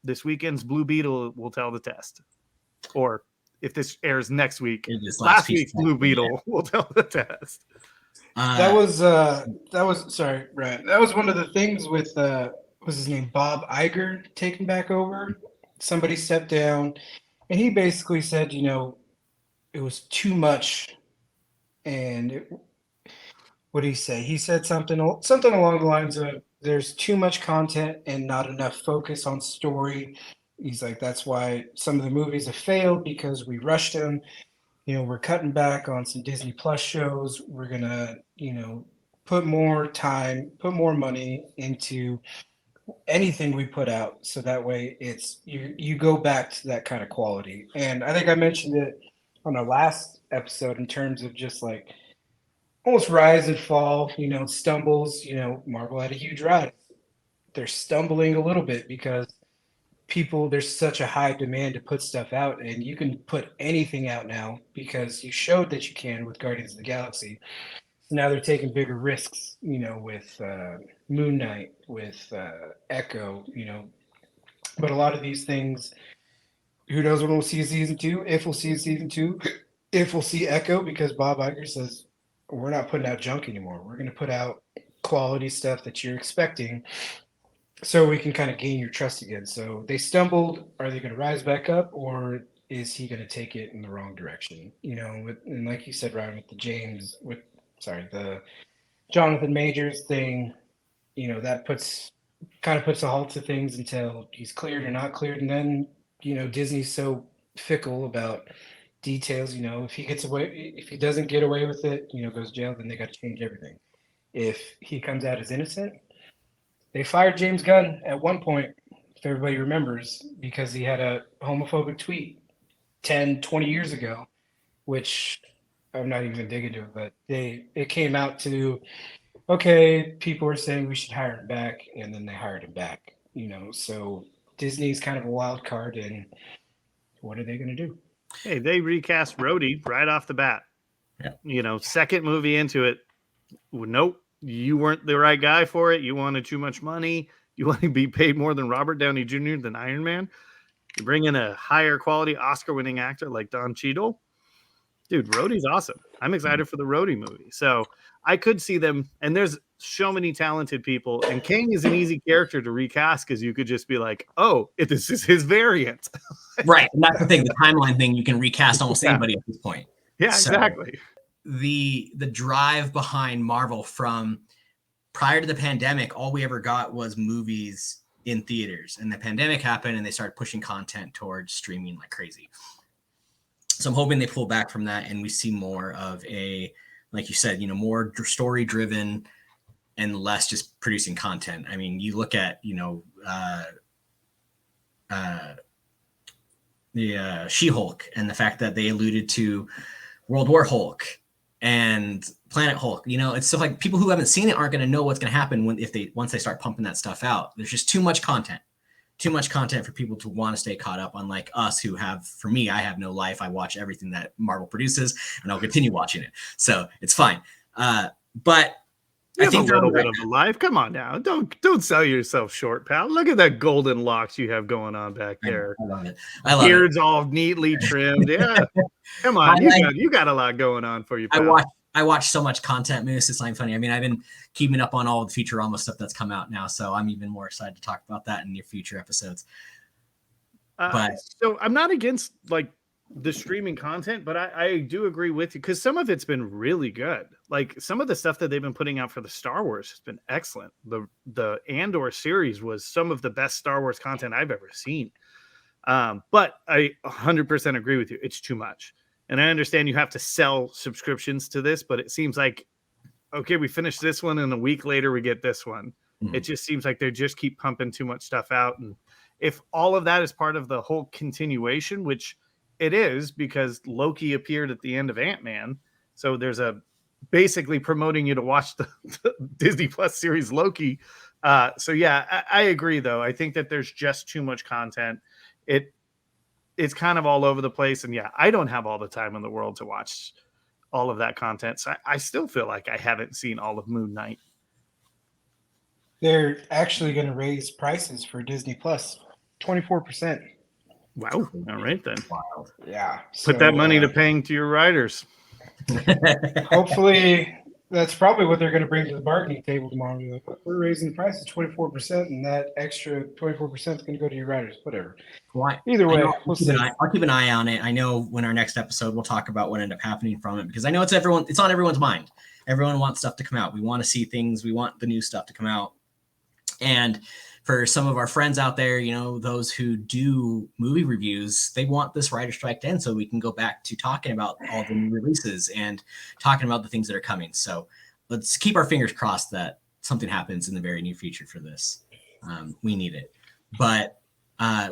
This weekend's Blue Beetle will tell the test, or if this airs next week, This last piece week's Blue Beetle will tell the test. That was sorry, Ryan. That was one of the things with what's his name, Bob Iger taking back over. Somebody stepped down, and he basically said, you know, it was too much. And what did he say? He said something along the lines of, "There's too much content and not enough focus on story." He's like, "That's why some of the movies have failed because we rushed them. You know, we're cutting back on some Disney Plus shows. We're gonna, you know, put more time, put more money into anything we put out, so that way it's you go back to that kind of quality." And I think I mentioned it on our last episode in terms of just like almost rise and fall, you know, stumbles. You know, Marvel had a huge rise. They're stumbling a little bit because there's such a high demand to put stuff out, and you can put anything out now because you showed that you can with Guardians of the Galaxy. So now they're taking bigger risks, you know, with Moon Knight, with Echo, you know. But a lot of these things, who knows when we'll see season 2, if we'll see season 2, if we'll see Echo, because Bob Iger says we're not putting out junk anymore. We're going to put out quality stuff that you're expecting, so we can kind of gain your trust again. So they stumbled. Are they going to rise back up, or is he going to take it in the wrong direction? You know, and like you said, Ryan, with the Jonathan Majors thing, you know, that kind of puts a halt to things until he's cleared or not cleared. And then, you know, Disney's so fickle about details. You know, if he doesn't get away with it, you know, goes to jail, then they got to change everything. If he comes out as innocent, they fired James Gunn at one point, if everybody remembers, because he had a homophobic tweet 10, 20 years ago, which I'm not even going to dig into it, but it came out to, okay, people were saying we should hire him back, and then they hired him back, you know. So Disney's kind of a wild card, and what are they going to do? Hey, they recast Rhodey right off the bat. Yeah. You know, second movie into it, nope, you weren't the right guy for it. You wanted too much money. You want to be paid more than Robert Downey Jr. than Iron Man. You bring in a higher quality Oscar-winning actor like Don Cheadle. Dude, Rhodey's awesome. I'm excited for the Rhodey movie. So I could see them, and there's so many talented people, and Kang is an easy character to recast because you could just be like, oh, this is his variant. Right. And that's the thing. The timeline thing, you can recast almost anybody at this point. Yeah, So, exactly. The drive behind Marvel from prior to the pandemic, all we ever got was movies in theaters, and the pandemic happened and they started pushing content towards streaming like crazy. So I'm hoping they pull back from that and we see more of a, like you said, you know, more story driven and less just producing content. I mean, you look at, you know, the She-Hulk and the fact that they alluded to World War Hulk and Planet Hulk. You know, it's stuff like people who haven't seen it aren't going to know what's going to happen once they start pumping that stuff out. There's just too much content for people to want to stay caught up, unlike us who have, for me, I have no life. I watch everything that Marvel produces and I'll continue watching it. So it's fine. But I think a little bit of a life. Come on now. Don't sell yourself short, pal. Look at that golden locks you have going on back there. I love it. I love Beard's all neatly trimmed. Yeah. Come on. You got a lot going on for you, pal. I watch so much content, Moose. It's not funny. I mean, I've been keeping up on all the Futurama stuff that's come out now, so I'm even more excited to talk about that in your future episodes. So I'm not against like the streaming content, but I do agree with you because some of it's been really good. Like some of the stuff that they've been putting out for the Star Wars has been excellent. The Andor series was some of the best Star Wars content I've ever seen. But I 100% agree with you. It's too much. And I understand you have to sell subscriptions to this, but it seems like, okay, we finished this one and a week later we get this one. Mm-hmm. It just seems like they just keep pumping too much stuff out. And if all of that is part of the whole continuation, which it is because Loki appeared at the end of Ant-Man. So there's basically promoting you to watch the Disney Plus series Loki. So yeah, I agree though. I think that there's just too much content. it's kind of all over the place. And yeah, I don't have all the time in the world to watch all of that content. So I still feel like I haven't seen all of Moon Knight. They're actually going to raise prices for Disney Plus 24%. Wow. All right, then. Wild. Yeah. Put that money to paying to your writers. Hopefully, that's probably what they're going to bring to the bargaining table tomorrow. Like, we're raising the prices 24%, and that extra 24% is going to go to your writers. Whatever. Why? Either way, I'll keep an eye on it. I know when our next episode, we'll talk about what ended up happening from it, because I know it's on everyone's mind. Everyone wants stuff to come out. We want to see things. We want the new stuff to come out. And for some of our friends out there, those who do movie reviews, they want this writer strike to end so we can go back to talking about all the new releases and talking about the things that are coming. So let's keep our fingers crossed that something happens in the very near future for this. We need it. But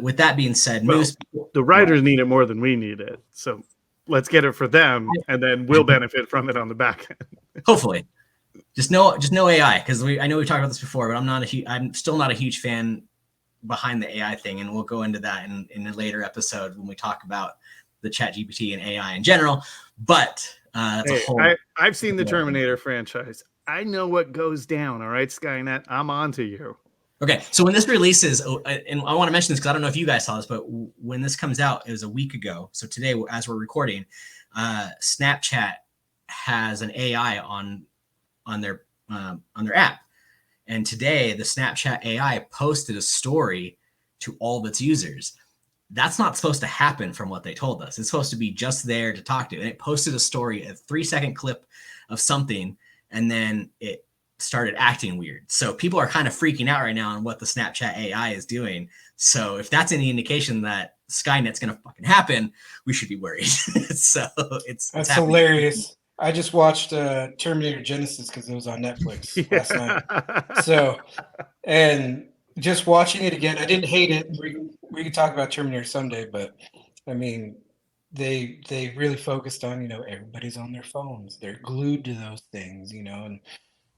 with that being said, Moose, the writers need it more than we need it. So let's get it for them, and then we'll benefit from it on the back end. Hopefully. Just no AI, because I know we talked about this before, but I'm still not a huge fan behind the AI thing, and we'll go into that in a later episode when we talk about the ChatGPT and AI in general. But I've seen the Terminator franchise. I know what goes down. All right, Skynet, I'm on to you. Okay, so when this releases, and I want to mention this because I don't know if you guys saw this, but when this comes out, it was a week ago. So today, as we're recording, Snapchat has an AI on their app, and today the Snapchat AI posted a story to all of its users. That's not supposed to happen from what they told us. It's supposed to be just there to talk to, and it posted a story, a 3-second clip of something, and then it started acting weird. So people are kind of freaking out right now on what the Snapchat AI is doing. So if that's any indication that Skynet's going to fucking happen, we should be worried. So that's hilarious. I just watched Terminator Genesis because it was on Netflix last night. So, and just watching it again, I didn't hate it. We can talk about Terminator someday, but I mean, they really focused on, everybody's on their phones. They're glued to those things, and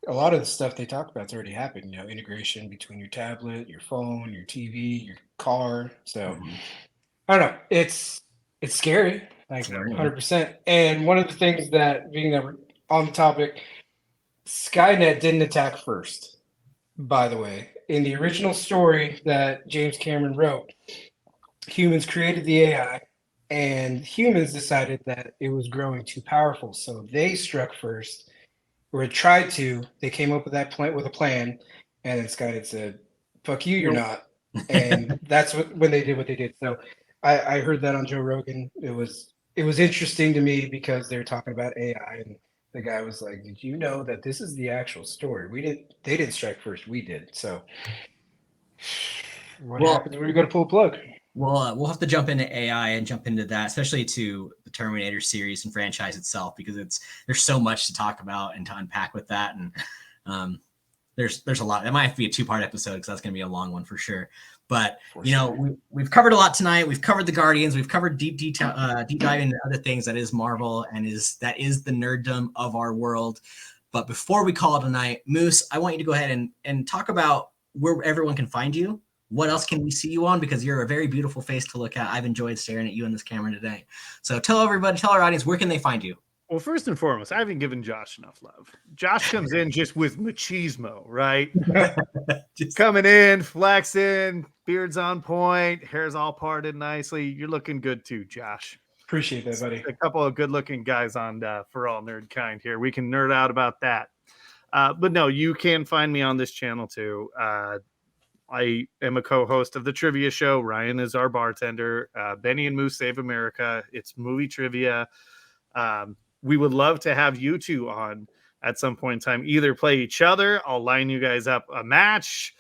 a lot of the stuff they talk about has already happened, integration between your tablet, your phone, your TV, your car. So I don't know. It's scary. Like 100%. And one of the things that, being that we're on the topic, Skynet didn't attack first, by the way. In the original story that James Cameron wrote, humans created the AI, and humans decided that it was growing too powerful. So they struck first, or tried to. They came up with a plan, and then Skynet said, fuck you, you're not. And that's when they did what they did. So I heard that on Joe Rogan. It was interesting to me because they were talking about AI, and the guy was like, "Did you know that this is the actual story? They didn't strike first. We did." So, what happens when we go to pull a plug? Well, we'll have to jump into AI and jump into that, especially to the Terminator series and franchise itself, because there's so much to talk about and to unpack with that, and there's a lot. That might have to be a 2-part episode because that's going to be a long one for sure. But we've covered a lot tonight. We've covered the Guardians. We've covered deep dive into other things that is Marvel and that is the nerddom of our world. But before we call it a night, Moose, I want you to go ahead and talk about where everyone can find you. What else can we see you on? Because you're a very beautiful face to look at. I've enjoyed staring at you in this camera today. So tell our audience, where can they find you? Well, first and foremost, I haven't given Josh enough love. Josh comes in just with machismo, right? Coming in, flexing, beard's on point, hair's all parted nicely. You're looking good too, Josh. Appreciate that, buddy. A couple of good-looking guys on For All Nerd Kind here. We can nerd out about that. But no, you can find me on this channel too. I am a co-host of the trivia show. Ryan is our bartender. Benny and Moose Save America. It's movie trivia. We would love to have you two on at some point in time. Either play each other. I'll line you guys up a match.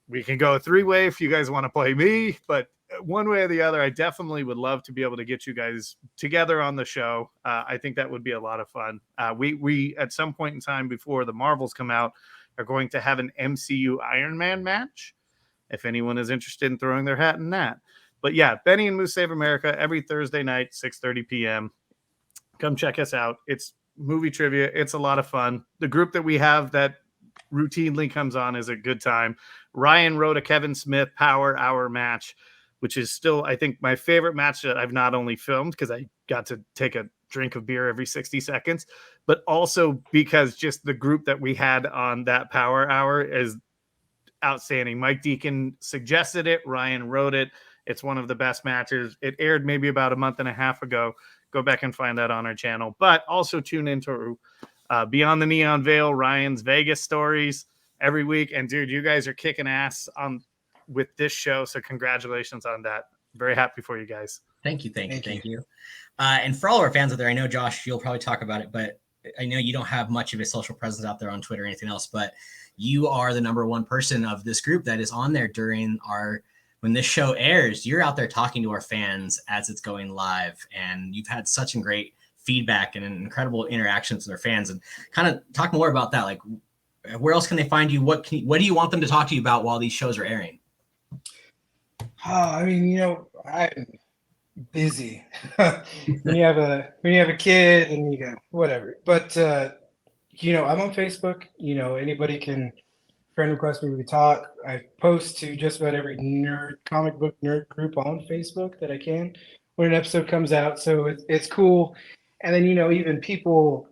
We can go 3-way if you guys want to play me. But one way or the other, I definitely would love to be able to get you guys together on the show. I think that would be a lot of fun. We at some point in time before the Marvels come out, are going to have an MCU Iron Man match. If anyone is interested in throwing their hat in that. But yeah, Benny and Moose Save America every Thursday night, 6:30 p.m. Come check us out. It's movie trivia. It's a lot of fun. The group that we have that routinely comes on is a good time. Ryan wrote a Kevin Smith Power Hour match. which is still, I think, my favorite match that I've not only filmed because I got to take a drink of beer every 60 seconds, but also because just the group that we had on that Power Hour is outstanding. Mike Deacon suggested it. Ryan wrote it. It's one of the best matches. It aired maybe about a month and a half ago. Go back and find that on our channel. But also tune into Beyond the Neon Veil, Ryan's Vegas stories every week. And dude, you guys are kicking ass on with this show. So congratulations on that. Very happy for you guys. Thank you. And for all our fans out there, I know Josh, you'll probably talk about it, but I know you don't have much of a social presence out there on Twitter or anything else, but you are the number one person of this group that is on there during when this show airs. You're out there talking to our fans as it's going live, and you've had such a great feedback and incredible interactions with our fans. And kind of talk more about that. Like, where else can they find you? What do you want them to talk to you about while these shows are airing? I mean, I'm busy. when you have a kid and you got whatever. But I'm on Facebook. Anybody can friend request me. We can talk. I post to just about every comic book nerd group on Facebook that I can when an episode comes out. So it's cool. And then even people,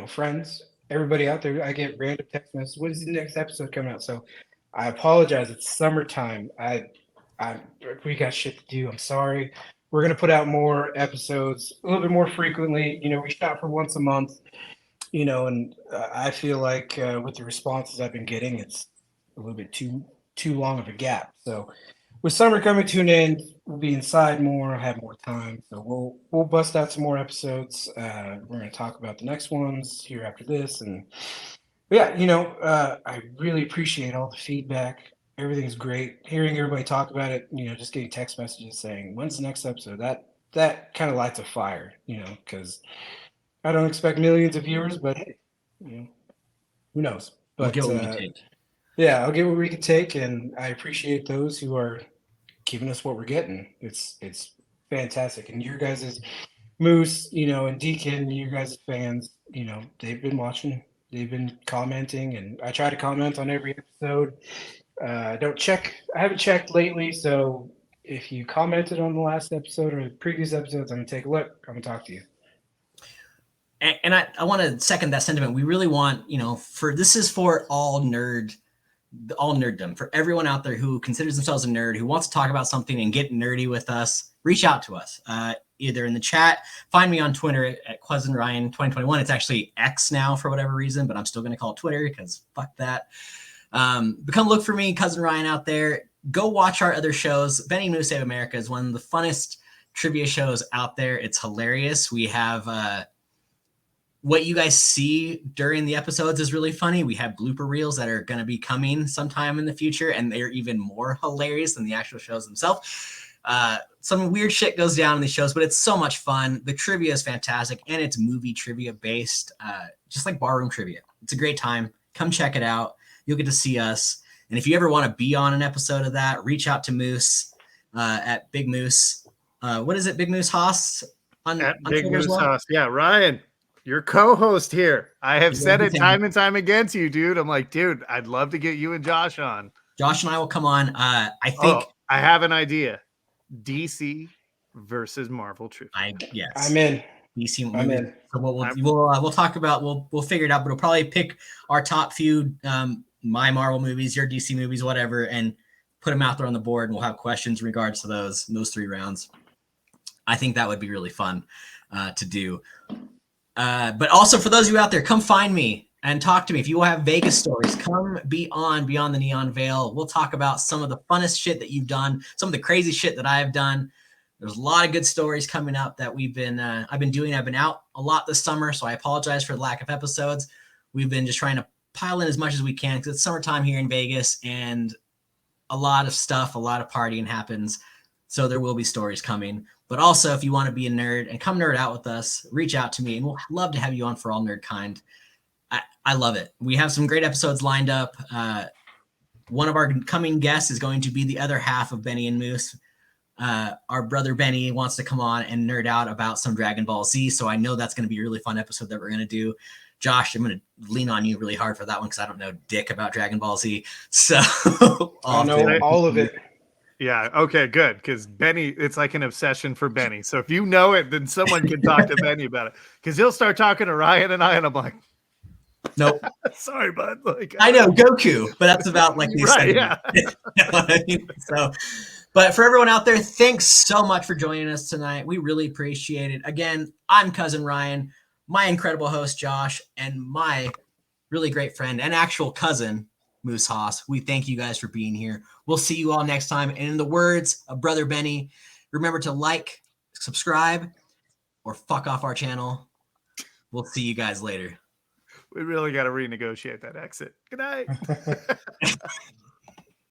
friends, everybody out there, I get random text messages. What is the next episode coming out? So I apologize. It's summertime. We got shit to do. I'm sorry. We're going to put out more episodes a little bit more frequently. We shot for once a month, and I feel like with the responses I've been getting, it's a little bit too long of a gap. So with summer coming to an end, we'll be inside more, have more time. So we'll bust out some more episodes. We're going to talk about the next ones here after this. And yeah, I really appreciate all the feedback. Everything's great. Hearing everybody talk about it, just getting text messages saying, when's the next episode? That kind of lights a fire, because I don't expect millions of viewers, but hey, who knows? But We'll get what we can take. Yeah, I'll get what we can take, and I appreciate those who are giving us what we're getting. It's fantastic. And your guys' Moose, and Deacon, you guys' fans, they've been watching, they've been commenting, and I try to comment on every episode. I haven't checked lately, so if you commented on the last episode or the previous episodes, I'm gonna take a look. I'm gonna talk to you. And I want to second that sentiment. We really want, this is for all nerddom, for everyone out there who considers themselves a nerd, who wants to talk about something and get nerdy with us. Reach out to us, either in the chat. Find me on Twitter at Cousin Ryan 2021. It's actually X now for whatever reason, but I'm still going to call it Twitter because fuck that. Come look for me, Cousin Ryan, out there. Go watch our other shows. Benny Moose Save America is one of the funnest trivia shows out there. It's hilarious. We have what you guys see during the episodes is really funny. We have blooper reels that are going to be coming sometime in the future, and they're even more hilarious than the actual shows themselves. Some weird shit goes down in these shows, but it's so much fun. The trivia is fantastic, and it's movie trivia based, just like barroom trivia. It's a great time. Come check it out. You'll get to see us. And if you ever want to be on an episode of that, reach out to Moose at Big Moose. What is it, Big Moose Haas? On Big Moose Haas. Yeah, Ryan, your co-host here. I have said it time and time again to you, dude. I'm like, dude, I'd love to get you and Josh on. Josh and I will come on. I think I have an idea. DC versus Marvel Trivia. I'm in. DC. I'm in. So we'll talk about. We'll figure it out. But we'll probably pick our top few, my Marvel movies, your DC movies, whatever, and put them out there on the board. And we'll have questions in regards to those 3 rounds. I think that would be really fun to do. But also for those of you out there, come find me and talk to me. If you have Vegas stories, come be on Beyond the Neon Veil. We'll talk about some of the funnest shit that you've done, some of the crazy shit that I've done. There's a lot of good stories coming up that I've been doing. I've been out a lot this summer, so I apologize for the lack of episodes. We've been just trying to pile in as much as we can because it's summertime here in Vegas and a lot of stuff, a lot of partying happens. So there will be stories coming. But also, if you want to be a nerd and come nerd out with us, reach out to me, and we'll love to have you on for all nerd kind. I love it. We have some great episodes lined up. One of our coming guests is going to be the other half of Benny and Moose. our brother Benny wants to come on and nerd out about some Dragon Ball Z. So I know that's going to be a really fun episode that we're going to do. Josh, I'm going to lean on you really hard for that one because I don't know dick about Dragon Ball Z. So I know all of it. Yeah. Okay, good. Because Benny, it's like an obsession for Benny. So if you know it, then someone can talk to Benny about it. Because he'll start talking to Ryan and I, and I'm like, nope. Sorry, bud. Like, I know Goku, but that's about like the right, extent yeah. of it. You know what I mean? So, but for everyone out there, thanks so much for joining us tonight. We really appreciate it. Again, I'm Cousin Ryan, my incredible host Josh, and my really great friend and actual cousin Moose Haas. We thank you guys for being here. We'll see you all next time. And in the words of Brother Benny, remember to like, subscribe, or fuck off our channel. We'll see you guys later. We really got to renegotiate that exit. Good night.